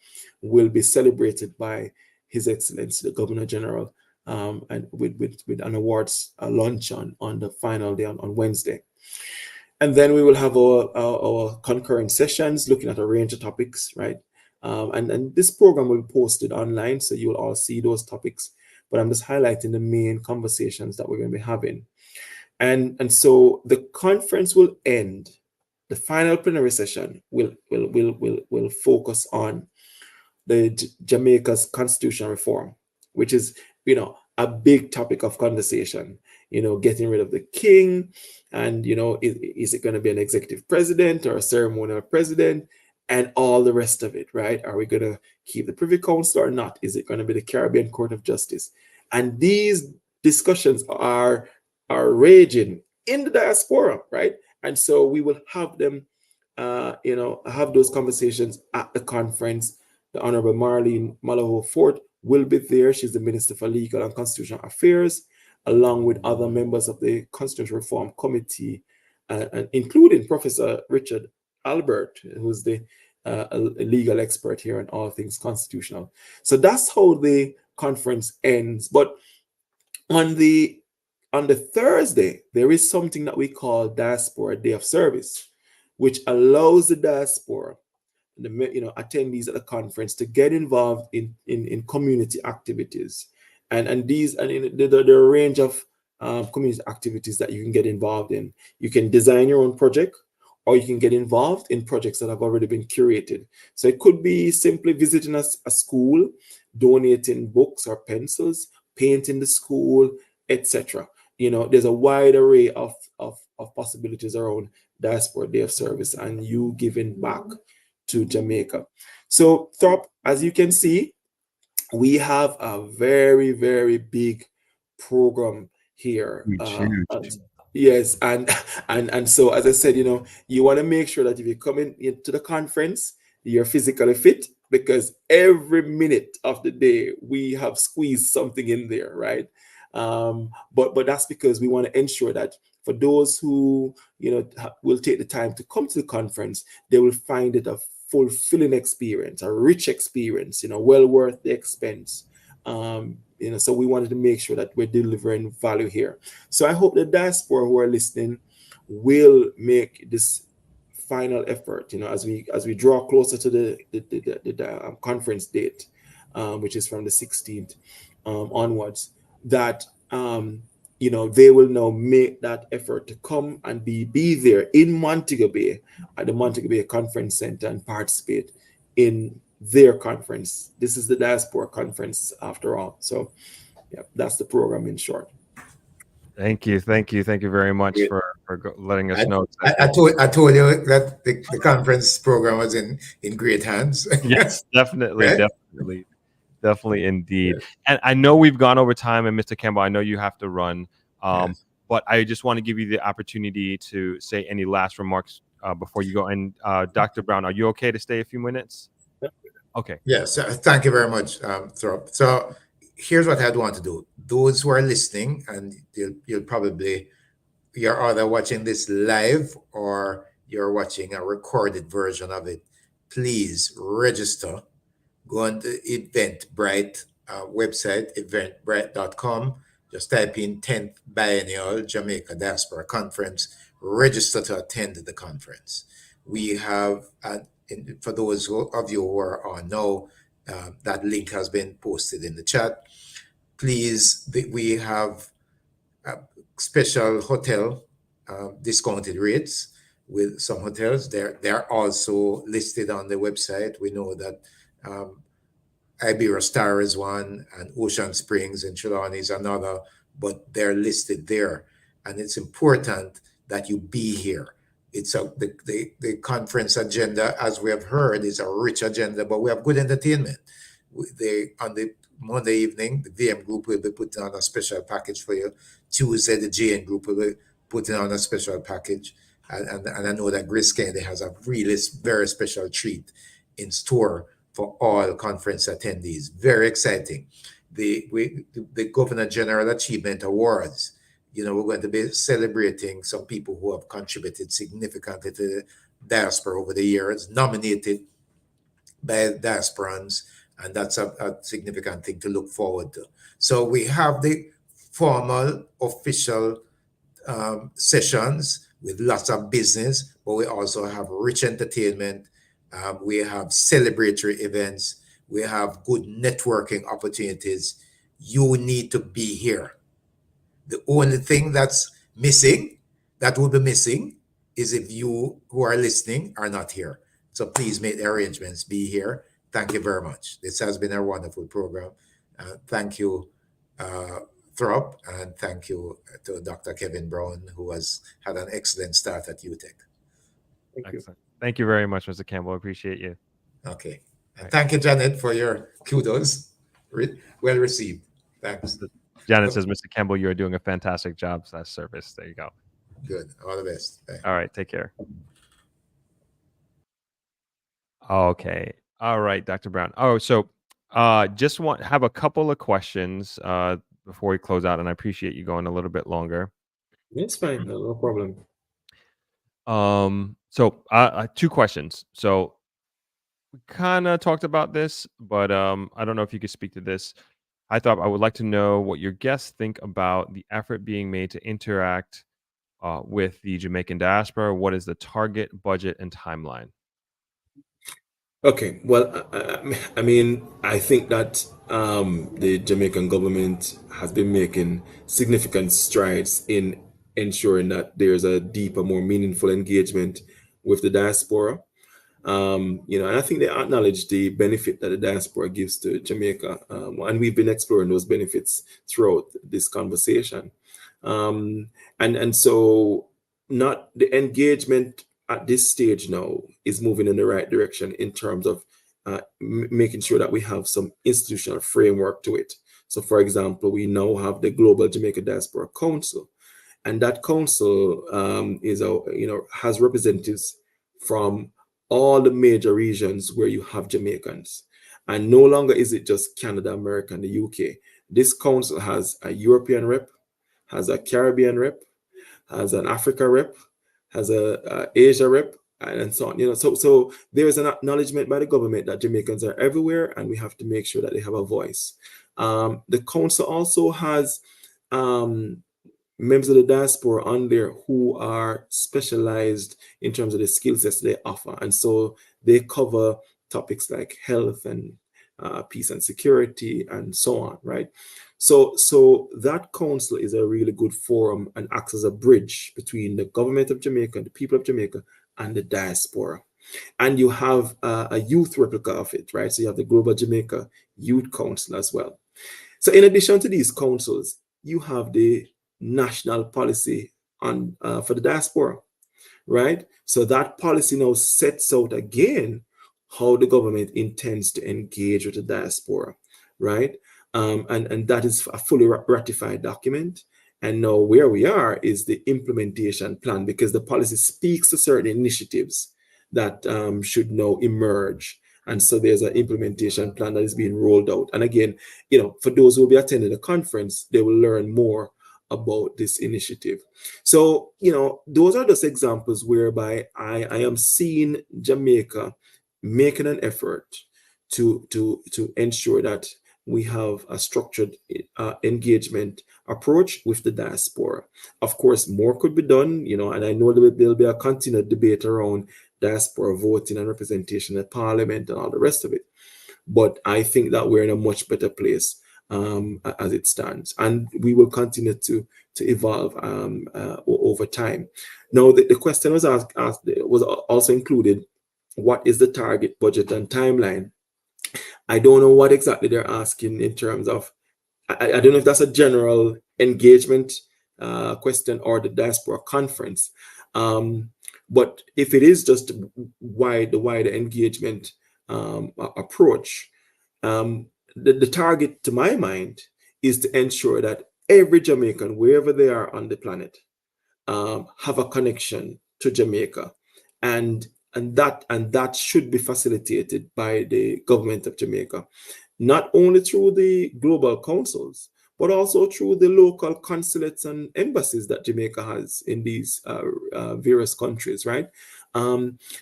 will be celebrated by His Excellency, the Governor General, and with an awards lunch on the final day on Wednesday. And then we will have our concurrent sessions looking at a range of topics, right? And this program will be posted online, so you will all see those topics. But I'm just highlighting the main conversations that we're going to be having. And so the conference will end. The final plenary session will focus on the Jamaica's constitutional reform, which is, a big topic of conversation. Getting rid of the king, and is it going to be an executive president or a ceremonial president, and all the rest of it, right? Are we going to keep the Privy Council or not? Is it going to be the Caribbean Court of Justice? And these discussions are raging in the diaspora, right? And so we will have them, have those conversations at the conference. The Honorable Marlene Malaho Fort will be there. She's the Minister for Legal and Constitutional Affairs, along with other members of the Constitutional Reform Committee, and including Professor Richard Albert, who's the a legal expert here on all things constitutional. So that's how the conference ends. But on the Thursday, there is something that we call Diaspora Day of Service, which allows the diaspora, the attendees at the conference, to get involved in community activities, and there are a range of community activities that you can get involved in. You can design your own project, or you can get involved in projects that have already been curated. So it could be simply visiting a school, donating books or pencils, painting the school, etc. There's a wide array of possibilities around Diaspora Day of Service and you giving back to Jamaica. So, Thorpe, as you can see, we have a very, very big program here. Yes, and so, as I said, you want to make sure that if you come into the conference, you're physically fit, because every minute of the day we have squeezed something in there, right? But that's because we want to ensure that for those who will take the time to come to the conference, they will find it a fulfilling experience, a rich experience, well worth the expense. So we wanted to make sure that we're delivering value here. So I hope the diaspora who are listening will make this final effort, as we draw closer to the conference date, which is from the 16th onwards, that they will now make that effort to come and be there in Montego Bay at the Montego Bay Conference Center and participate in their conference. This is the Diaspora Conference after all. So yeah, that's the program in short. Thank you very much for letting us know. I told you that the conference program was in great hands. Yes, definitely, right? Definitely indeed. Yes. And I know we've gone over time, and Mr. Campbell, I know you have to run, yes. But I just want to give you the opportunity to say any last remarks before you go. And Dr. Brown, are you okay to stay a few minutes? Okay. Yes, thank you very much, Thorpe. So here's what I'd want to do. Those who are listening, and you're either watching this live or you're watching a recorded version of it, please register. Go on to Eventbrite website, eventbrite.com, Just type in 10th Biennial Jamaica Diaspora Conference, register to attend the conference. We have, for those of you who are on now, that link has been posted in the chat. Please, we have special hotel discounted rates with some hotels. They're also listed on the website. We know that Iberia Star is one, and Ocean Springs and Trelawney is another, but they're listed there. And it's important that you be here. It's the conference agenda, as we have heard, is a rich agenda, but we have good entertainment. On the Monday evening, the VM group will be putting on a special package for you. Tuesday, the JN group will be putting on a special package. And I know that Grace Kennedy has a really very special treat in store for all conference attendees. Very exciting. The Governor General Achievement Awards, we're going to be celebrating some people who have contributed significantly to the diaspora over the years, nominated by diasporans, and that's a significant thing to look forward to. So we have the formal, official sessions with lots of business, but we also have rich entertainment. We have celebratory events. We have good networking opportunities. You need to be here. The only thing that's missing, that will be missing, is if you who are listening are not here. So please make the arrangements, be here. Thank you very much. This has been a wonderful program. Thank you, Throp, and thank you to Dr. Kevin Brown, who has had an excellent start at UTech. Thank you. Thank you very much, Mr. Campbell. I appreciate you. Okay. And thank you, Janet, for your kudos. Well received. Thanks. Janet says, Mr. Campbell, you are doing a fantastic job / service. There you go. Good. All the best. Thanks. All right. Take care. Okay. All right, Dr. Brown. Oh, so just have a couple of questions before we close out, and I appreciate you going a little bit longer. It's fine. No problem. So 2 questions. So we kind of talked about this, but I don't know if you could speak to this. I thought I would like to know what your guests think about the effort being made to interact with the Jamaican diaspora. What is the target, budget, and timeline? Okay, well, I mean, I think that the Jamaican government has been making significant strides in ensuring that there's a deeper, more meaningful engagement with the diaspora. And I think they acknowledge the benefit that the diaspora gives to Jamaica, and we've been exploring those benefits throughout this conversation. And so, not the engagement at this stage now is moving in the right direction in terms of making sure that we have some institutional framework to it. So, for example, we now have the Global Jamaica Diaspora Council, and that council has representatives from all the major regions where you have Jamaicans. And no longer is it just Canada, America, and the UK. This council has a European rep, has a Caribbean rep, has an Africa rep, has a Asia rep, and so on. So there is an acknowledgement by the government that Jamaicans are everywhere, and we have to make sure that they have a voice. The council also has members of the diaspora on there who are specialized in terms of the skill sets they offer, and so they cover topics like health and peace and security and so on, right? So that council is a really good forum and acts as a bridge between the government of Jamaica, the people of Jamaica, and the diaspora. And you have a youth replica of it, right? So you have the Global Jamaica Youth Council as well. So in addition to these councils, you have the national policy on for the diaspora, right? So that policy now sets out again how the government intends to engage with the diaspora, right? And that is a fully ratified document. And now where we are is the implementation plan, because the policy speaks to certain initiatives that should now emerge. And so there's an implementation plan that is being rolled out. And again, for those who will be attending the conference, they will learn more about this initiative. So, those are just examples whereby I am seeing Jamaica making an effort to ensure that we have a structured engagement approach with the diaspora. Of course, more could be done, and I know there'll be a continued debate around diaspora voting and representation at Parliament and all the rest of it. But I think that we're in a much better place as it stands, and we will continue to evolve over time. Now, the question was asked was also included: what is the target budget and timeline? I don't know what exactly they're asking in terms of. I don't know if that's a general engagement question or the diaspora conference. But if it is just the wider engagement approach, the target, to my mind, is to ensure that every Jamaican, wherever they are on the planet, have a connection to Jamaica, and that should be facilitated by the government of Jamaica, not only through the global councils, but also through the local consulates and embassies that Jamaica has in these various countries, right?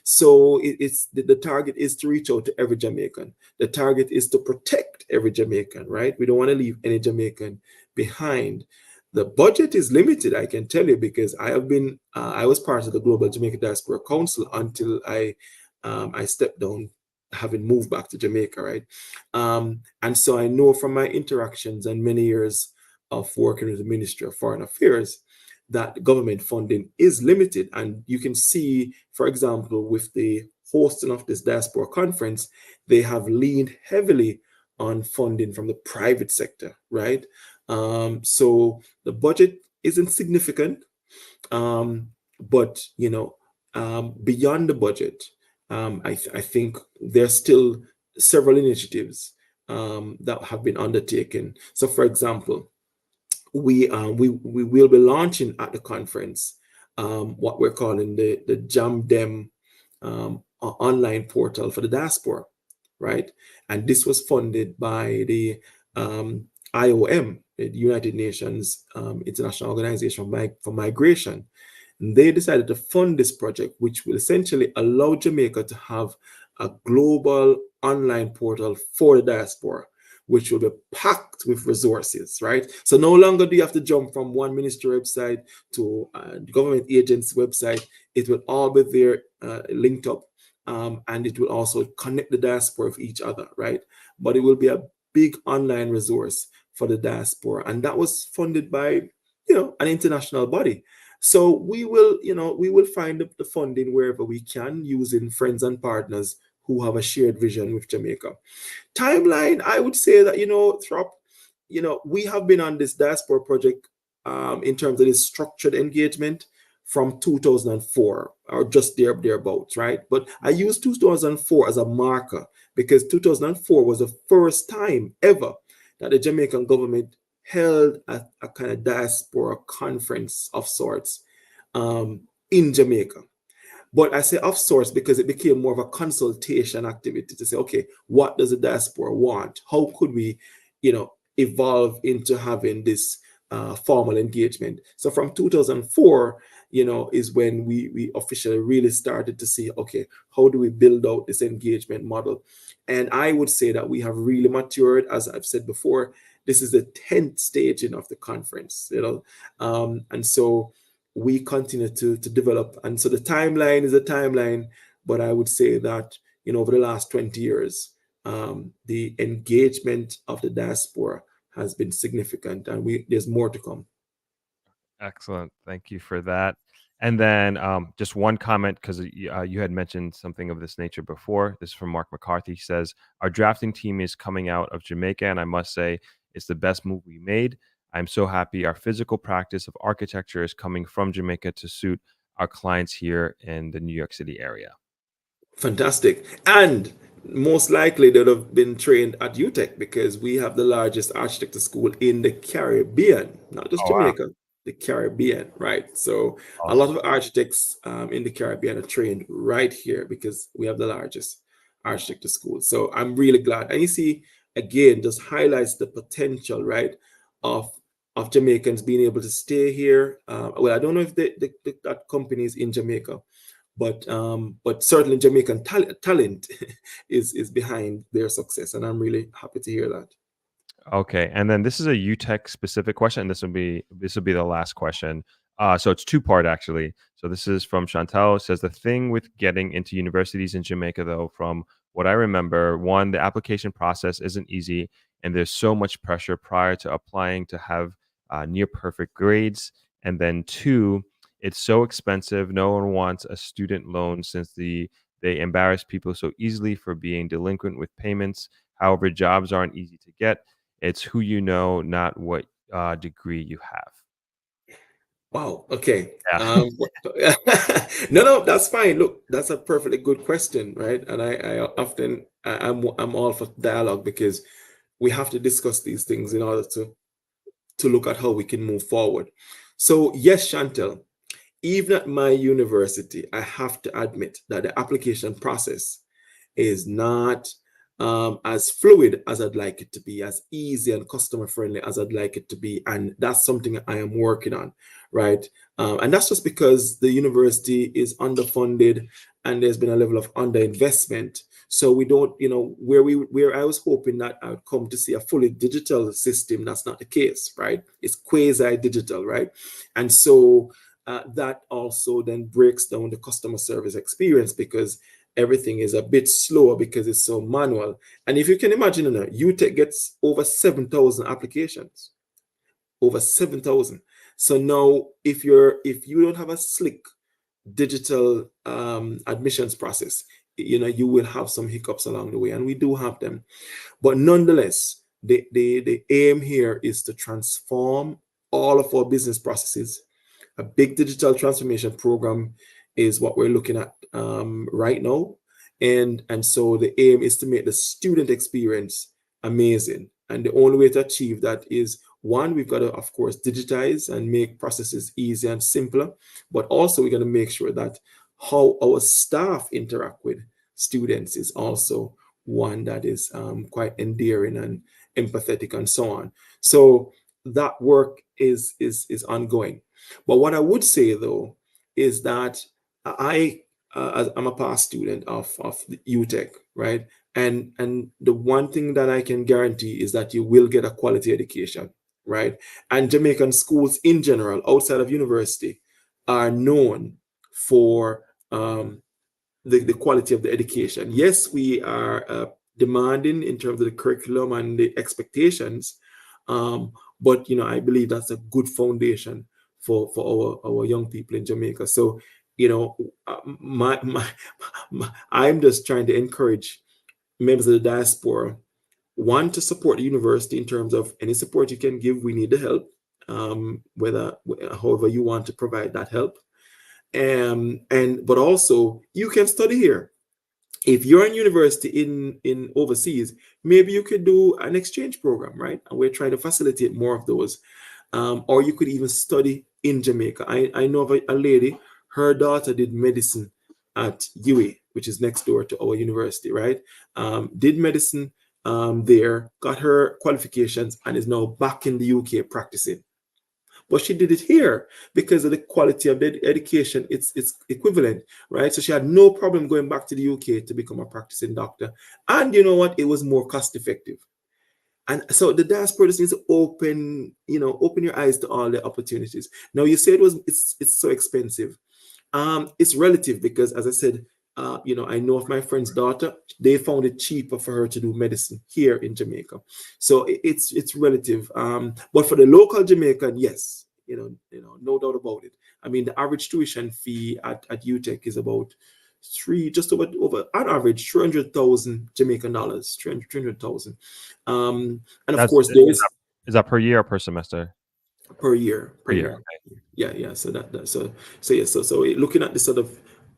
So it's the target is to reach out to every Jamaican. The target is to protect every Jamaican, right? We don't want to leave any Jamaican behind. The budget is limited, I can tell you, because I was part of the Global Jamaica Diaspora Council until I stepped down, having moved back to Jamaica, right? And so I know from my interactions and many years of working with the Ministry of Foreign Affairs that government funding is limited. And you can see, for example, with the hosting of this diaspora conference, they have leaned heavily on funding from the private sector, right? So the budget isn't significant, but beyond the budget, I think there's still several initiatives that have been undertaken. So, for example, we will be launching at the conference what we're calling the JamDem online portal for the diaspora, right? And this was funded by the IOM, the United Nations International Organization for Migration. And they decided to fund this project, which will essentially allow Jamaica to have a global online portal for the diaspora, which will be packed with resources, right? So no longer do you have to jump from one ministry website to a government agent's website. It will all be there linked up, and it will also connect the diaspora with each other, right? But it will be a big online resource for the diaspora, and that was funded by an international body. So we will find the funding wherever we can, using friends and partners who have a shared vision with Jamaica. Timeline, I would say that Throp, we have been on this diaspora project in terms of this structured engagement from 2004 or just thereabouts, right? But I use 2004 as a marker because 2004 was the first time ever that the Jamaican government held a kind of diaspora conference of sorts in Jamaica. But I say of sorts because it became more of a consultation activity to say, okay, what does the diaspora want? How could we, evolve into having this formal engagement? So from 2004, is when we officially really started to see, okay, how do we build out this engagement model? And I would say that we have really matured, as I've said before. This is the 10th staging of the conference, and so we continue to develop. And so the timeline is a timeline, but I would say that, over the last 20 years, the engagement of the diaspora has been significant, and there's more to come. Excellent. Thank you for that. And then just one comment, because you had mentioned something of this nature before. This is from Mark McCarthy. He says, our drafting team is coming out of Jamaica, and I must say it's the best move we made. I'm so happy our physical practice of architecture is coming from Jamaica to suit our clients here in the New York City area. Fantastic. And most likely they would have been trained at UTech because we have the largest architecture school in the Caribbean, not just Jamaica. Wow. The Caribbean, right? So awesome. A lot of architects in the Caribbean are trained right here because we have the largest architecture school. So I'm really glad. And you see, again, just highlights the potential, right, of Jamaicans being able to stay here. Well, I don't know if that company is in Jamaica, but certainly Jamaican talent is behind their success, and I'm really happy to hear that. Okay, and then this is a UTech specific question, and this will be the last question. So it's two-part actually. So this is from Chantal. It says the thing with getting into universities in Jamaica, though, from what I remember, one, the application process isn't easy, and there's so much pressure prior to applying to have near perfect grades, and then two, it's so expensive. No one wants a student loan since they embarrass people so easily for being delinquent with payments. However, jobs aren't easy to get. It's who you know, not what degree you have. Wow. Okay. Yeah. No, that's fine. Look, that's a perfectly good question, right? And I often I'm all for dialogue because we have to discuss these things in order to look at how we can move forward. So yes, Chantel, even at my university, I have to admit that the application process is not as fluid as I'd like it to be, as easy and customer friendly as I'd like it to be. And that's something I am working on, right? And that's just because the university is underfunded and there's been a level of underinvestment. So we don't, where I was hoping that I would come to see a fully digital system, that's not the case, right? It's quasi-digital, right? And so that also then breaks down the customer service experience because everything is a bit slower because it's so manual. And if you can imagine, UTech gets over 7,000 applications, over 7,000. So now, if you don't have a slick digital admissions process, you will have some hiccups along the way, and we do have them. But nonetheless, the aim here is to transform all of our business processes. A big digital transformation program is what we're looking at right now. And so the aim is to make the student experience amazing. And the only way to achieve that is, one, we've got to, of course, digitize and make processes easier and simpler, but also we're going to make sure that how our staff interact with students is also one that is quite endearing and empathetic and so on. So that work is ongoing. But what I would say, though, is that I'm a past student of the UTech, right? And the one thing that I can guarantee is that you will get a quality education, right? And Jamaican schools in general, outside of university, are known for the quality of the education. Yes, we are demanding in terms of the curriculum and the expectations, but I believe that's a good foundation for our young people in Jamaica. So I'm just trying to encourage members of the diaspora, one, to support the university in terms of any support you can give. We need the help, however you want to provide that help, but also you can study here. If you're in university in overseas, maybe you could do an exchange program, right? And we're trying to facilitate more of those. Or you could even study in Jamaica. I know of a lady, her daughter did medicine at UA, which is next door to our university, right? Did medicine there, got her qualifications, and is now back in the UK practicing. But she did it here because of the quality of the education. It's equivalent, right? So she had no problem going back to the UK to become a practicing doctor. And you know what? It was more cost effective. And so the diaspora just needs to open your eyes to all the opportunities. Now, you said it's so expensive. It's relative because, as I said, I know of my friend's daughter. They found it cheaper for her to do medicine here in Jamaica. So it's relative. But for the local Jamaican, yes, no doubt about it. I mean, the average tuition fee at UTech is about just over on average 300,000 Jamaican dollars, 300,000. And of course, there is that per year or per semester? Per year. Okay. Yeah. So so looking at the sort of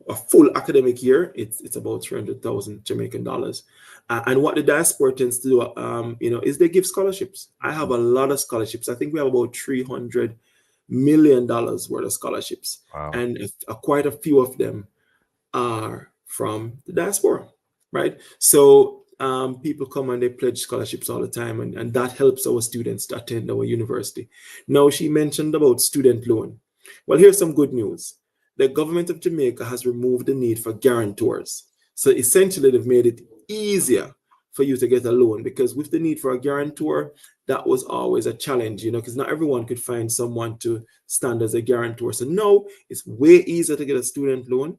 a full academic year, it's about 300,000 Jamaican dollars. And what the diaspora tends to do, is they give scholarships. I have a lot of scholarships. I think we have about $300 million worth of scholarships. Wow. And quite a few of them are from the diaspora, right? So people come and they pledge scholarships all the time, and that helps our students to attend our university. Now, she mentioned about student loan. Well, here's some good news. The government of Jamaica has removed the need for guarantors. So essentially, they've made it easier for you to get a loan, because with the need for a guarantor, that was always a challenge, because not everyone could find someone to stand as a guarantor. So now it's way easier to get a student loan.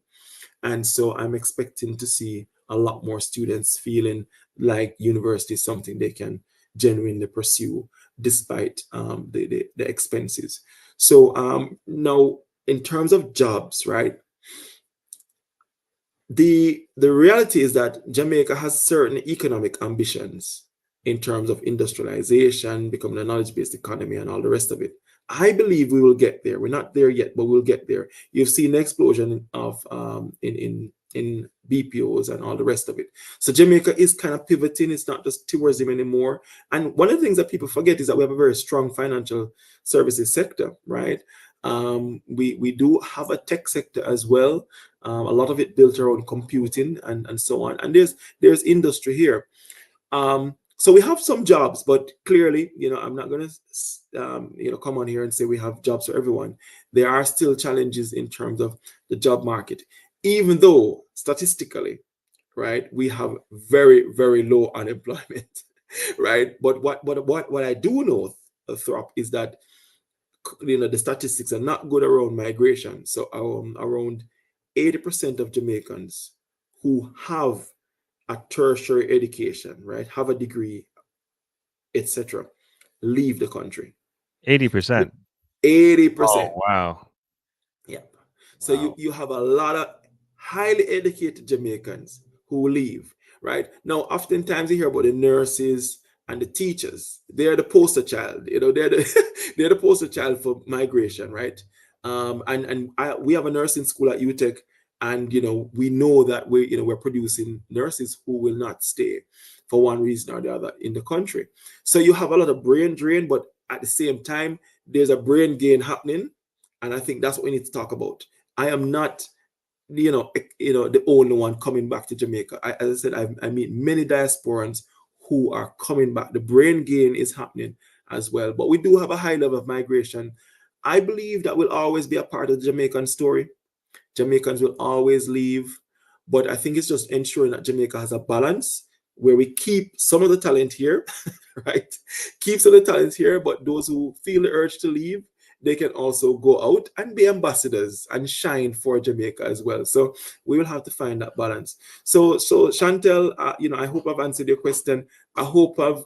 And so I'm expecting to see a lot more students feeling like university is something they can genuinely pursue despite the expenses. So now in terms of jobs, right? The reality is that Jamaica has certain economic ambitions in terms of industrialization, becoming a knowledge-based economy, and all the rest of it. I believe we will get there. We're not there yet, but we'll get there. You've seen an explosion of in BPOs and all the rest of it. So Jamaica is kind of pivoting. It's not just tourism anymore. And one of the things that people forget is that we have a very strong financial services sector, right? We do have a tech sector as well. A lot of it built around computing and so on. And there's industry here. So we have some jobs, but clearly, I'm not going to, come on here and say we have jobs for everyone. There are still challenges in terms of the job market, even though statistically, right, we have very, very low unemployment, right? But what I do know, Throp, is that the statistics are not good around migration. So around 80% of Jamaicans who have a tertiary education, right, have a degree, etc., leave the country. 80%. 80%. Oh, wow. Yeah. So Wow. you have a lot of highly educated Jamaicans who leave, right? Now, oftentimes you hear about the nurses and the teachers. They're the poster child. They're the poster child for migration, right? We have a nursing school at UTech, and we know that we're producing nurses who will not stay for one reason or the other in the country. So you have a lot of brain drain, but at the same time, there's a brain gain happening, and I think that's what we need to talk about. I am not, the only one coming back to Jamaica. As I said, I meet many diasporans who are coming back. The brain gain is happening as well, but we do have a high level of migration. I believe that will always be a part of the Jamaican story. Jamaicans will always leave, but I think it's just ensuring that Jamaica has a balance where we keep some of the talent here, right? Keep some of the talent here, but those who feel the urge to leave, they can also go out and be ambassadors and shine for Jamaica as well. So we will have to find that balance. So Chantel, I hope I've answered your question. I hope I've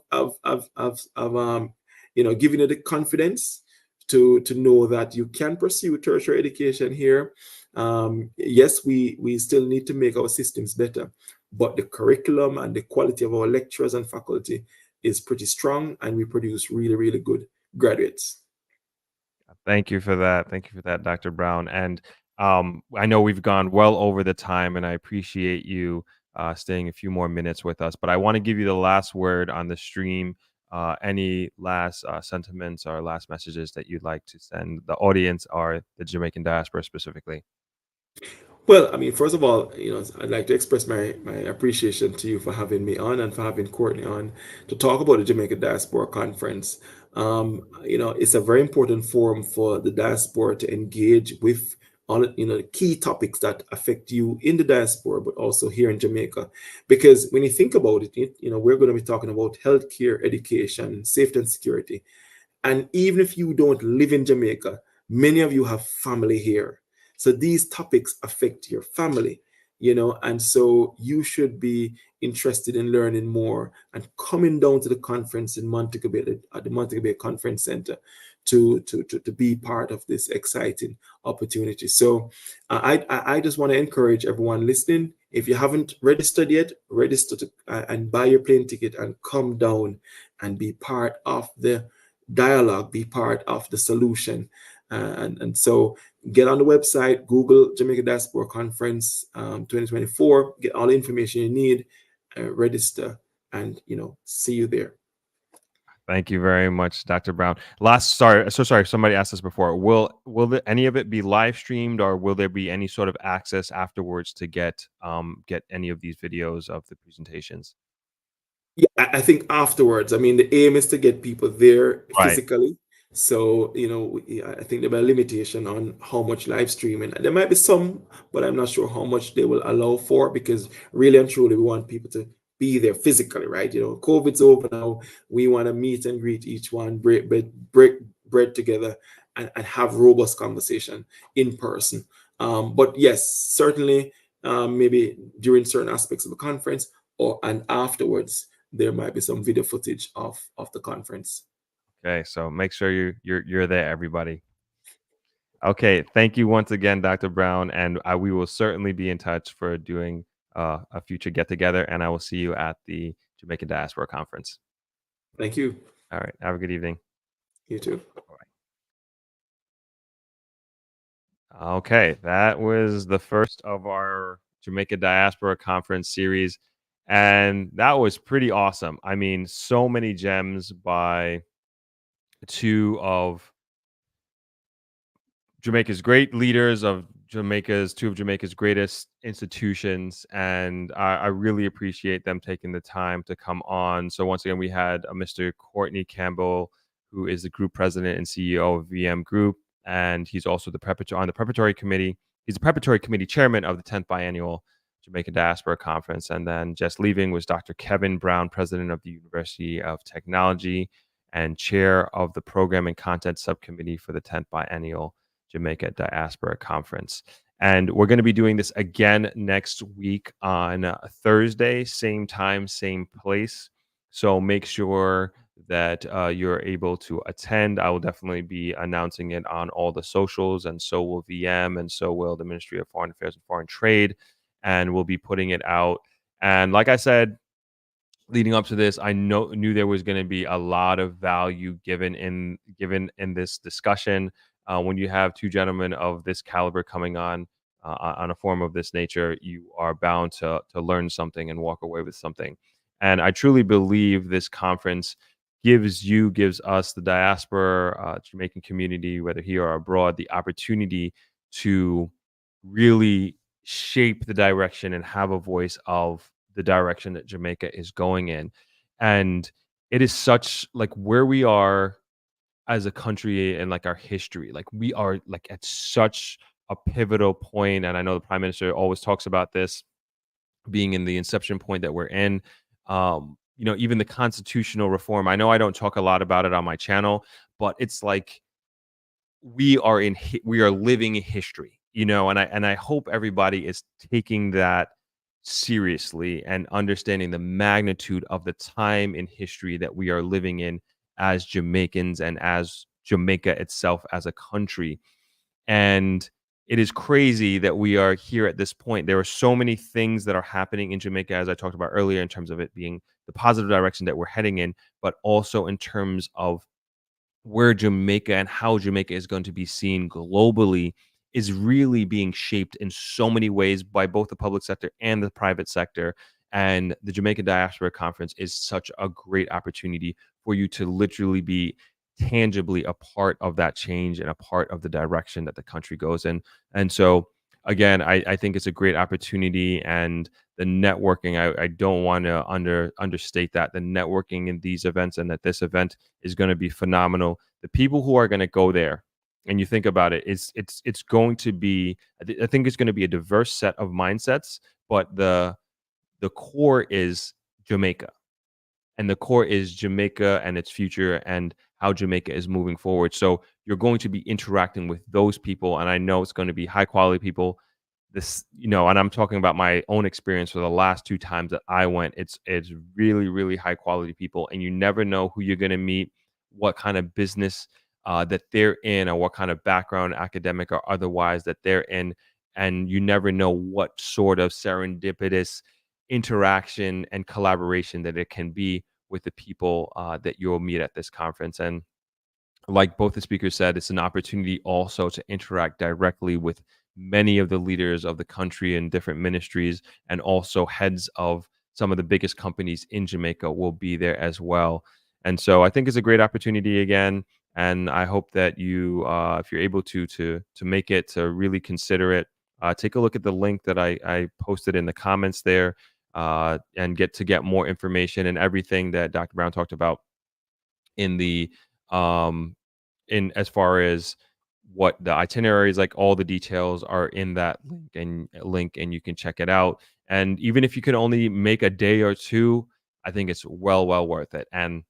given you the confidence to know that you can pursue tertiary education here. Yes, we still need to make our systems better, but the curriculum and the quality of our lecturers and faculty is pretty strong, and we produce really, really good graduates. Thank you for that. Thank you for that, Dr. Brown. And I know we've gone well over the time, and I appreciate you staying a few more minutes with us. But I want to give you the last word on the stream. Any last sentiments or last messages that you'd like to send the audience or the Jamaican diaspora specifically? Well, I mean, first of all, I'd like to express my appreciation to you for having me on and for having Courtney on to talk about the Jamaica Diaspora Conference. It's a very important forum for the diaspora to engage with all the key topics that affect you in the diaspora, but also here in Jamaica. Because when you think about it, we're going to be talking about healthcare, education, safety and security. And even if you don't live in Jamaica, many of you have family here. So these topics affect your family, and so you should be interested in learning more and coming down to the conference in Montego Bay, at the Montego Bay Conference Center, to be part of this exciting opportunity. So I just want to encourage everyone listening, if you haven't registered yet, register and buy your plane ticket and come down and be part of the dialogue, be part of the solution. And so get on the website, Google Jamaica Diaspora Conference 2024, get all the information you need, register, and see you there. Thank you very much, Dr. Brown. Sorry, somebody asked us before. Will any of it be live streamed, or will there be any sort of access afterwards to get any of these videos of the presentations? Yeah, I think afterwards. I mean, the aim is to get people there physically. So, I think there'll be a limitation on how much live streaming. There might be some, but I'm not sure how much they will allow for, because really and truly we want people to be there physically, right? COVID's over now. We want to meet and greet each one, break bread together, and have robust conversation in person. But yes, certainly, maybe during certain aspects of the conference and afterwards, there might be some video footage of the conference. Okay, so make sure you're there, everybody. Okay, thank you once again, Dr. Brown, and we will certainly be in touch for doing a future get together, and I will see you at the Jamaica Diaspora Conference. Thank you. All right, have a good evening. You too. Okay, that was the first of our Jamaica Diaspora Conference series, and that was pretty awesome. I mean, so many gems by two of Jamaica's great leaders, two of Jamaica's greatest institutions, and I really appreciate them taking the time to come on. So once again, we had Mr. Courtney Campbell, who is the group president and CEO of VM Group, and he's also on the preparatory committee. He's the preparatory committee chairman of the 10th biennial Jamaica Diaspora Conference. And then just leaving was Dr. Kevin Brown, president of the University of Technology and chair of the program and content subcommittee for the 10th biennial Jamaica Diaspora Conference. And we're going to be doing this again next week on Thursday, same time, same place. So make sure that you're able to attend. I will definitely be announcing it on all the socials, and so will VM, and so will the Ministry of Foreign Affairs and Foreign Trade, and we'll be putting it out. And like I said, leading up to this, I knew there was going to be a lot of value given in this discussion. When you have two gentlemen of this caliber coming on a forum of this nature, you are bound to learn something and walk away with something. And I truly believe this conference gives us, the diaspora, Jamaican community, whether here or abroad, the opportunity to really shape the direction and have a voice of the direction that Jamaica is going in. And it is such, like, where we are as a country and like our history, like we are like at such a pivotal point. And I know the Prime Minister always talks about this being in the inception point that we're in. Even the constitutional reform, I know I don't talk a lot about it on my channel, but it's like we are living history, and I hope everybody is taking that seriously and understanding the magnitude of the time in history that we are living in as Jamaicans and as Jamaica itself as a country. And it is crazy that we are here at this point. There are so many things that are happening in Jamaica, as I talked about earlier, in terms of it being the positive direction that we're heading in, but also in terms of where Jamaica and how Jamaica is going to be seen globally is really being shaped in so many ways by both the public sector and the private sector. And the Jamaica Diaspora Conference is such a great opportunity for you to literally be tangibly a part of that change and a part of the direction that the country goes in. And so, again, I think it's a great opportunity, and the networking, I don't want to understate that. The networking in these events and that this event is going to be phenomenal. The people who are going to go there, and you think about it, it's going to be, I think it's going to be a diverse set of mindsets, but the core is Jamaica. And the core is Jamaica and its future and how Jamaica is moving forward. So you're going to be interacting with those people. And I know it's going to be high quality people. And I'm talking about my own experience for the last 2 times that I went. It's really, really high quality people. And you never know who you're going to meet, what kind of business that they're in, or what kind of background, academic or otherwise, that they're in. And you never know what sort of serendipitous interaction and collaboration that it can be with the people that you'll meet at this conference. And like both the speakers said, it's an opportunity also to interact directly with many of the leaders of the country and different ministries, and also heads of some of the biggest companies in Jamaica will be there as well. And so I think it's a great opportunity again. And I hope that you, if you're able to make it, to really consider it. Take a look at the link that I posted in the comments there, and get more information and everything that Dr. Brown talked about in the in as far as what the itinerary is like. All the details are in that link, and you can check it out. And even if you can only make a day or two, I think it's well worth it. And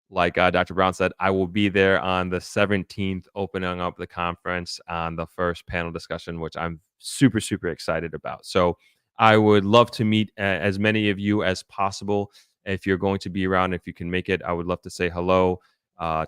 like Dr. Brown said, I will be there on the 17th, opening up the conference on the first panel discussion, which I'm super excited about. So I would love to meet as many of you as possible. If you're going to be around, if you can make it, I would love to say hello,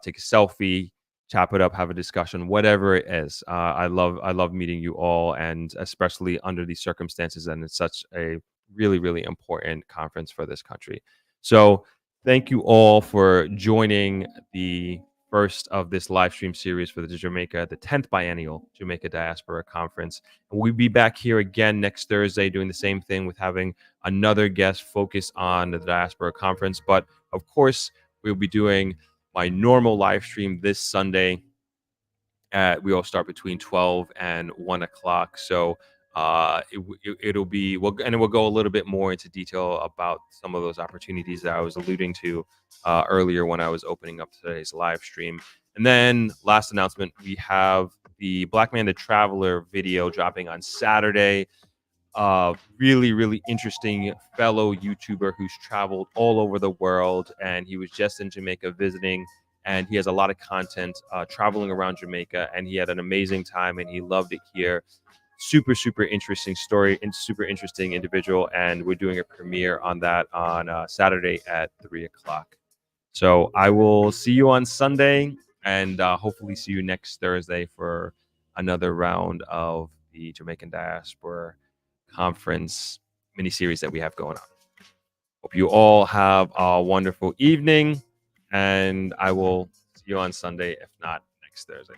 take a selfie, chop it up, have a discussion, whatever it is. I love meeting you all, and especially under these circumstances. And it's such a really important conference for this country. So thank you all for joining the first of this live stream series for the 10th biennial Jamaica Diaspora Conference. And we'll be back here again next Thursday doing the same thing with having another guest focus on the Diaspora Conference. But of course, we'll be doing my normal live stream this Sunday. We all start between 12 and 1 o'clock. So it'll be, and we'll go a little bit more into detail about some of those opportunities that I was alluding to earlier when I was opening up today's live stream. And then last announcement, we have the Black Man the Traveler video dropping on Saturday. Really interesting fellow YouTuber who's traveled all over the world, and he was just in Jamaica visiting, and he has a lot of content traveling around Jamaica, and he had an amazing time and he loved it here. Super interesting story and super interesting individual, and we're doing a premiere on that on Saturday at 3 o'clock. So I will see you on Sunday, and hopefully see you next Thursday for another round of the Jamaican Diaspora Conference mini-series that we have going on. Hope you all have a wonderful evening, and I will see you on Sunday, if not next Thursday.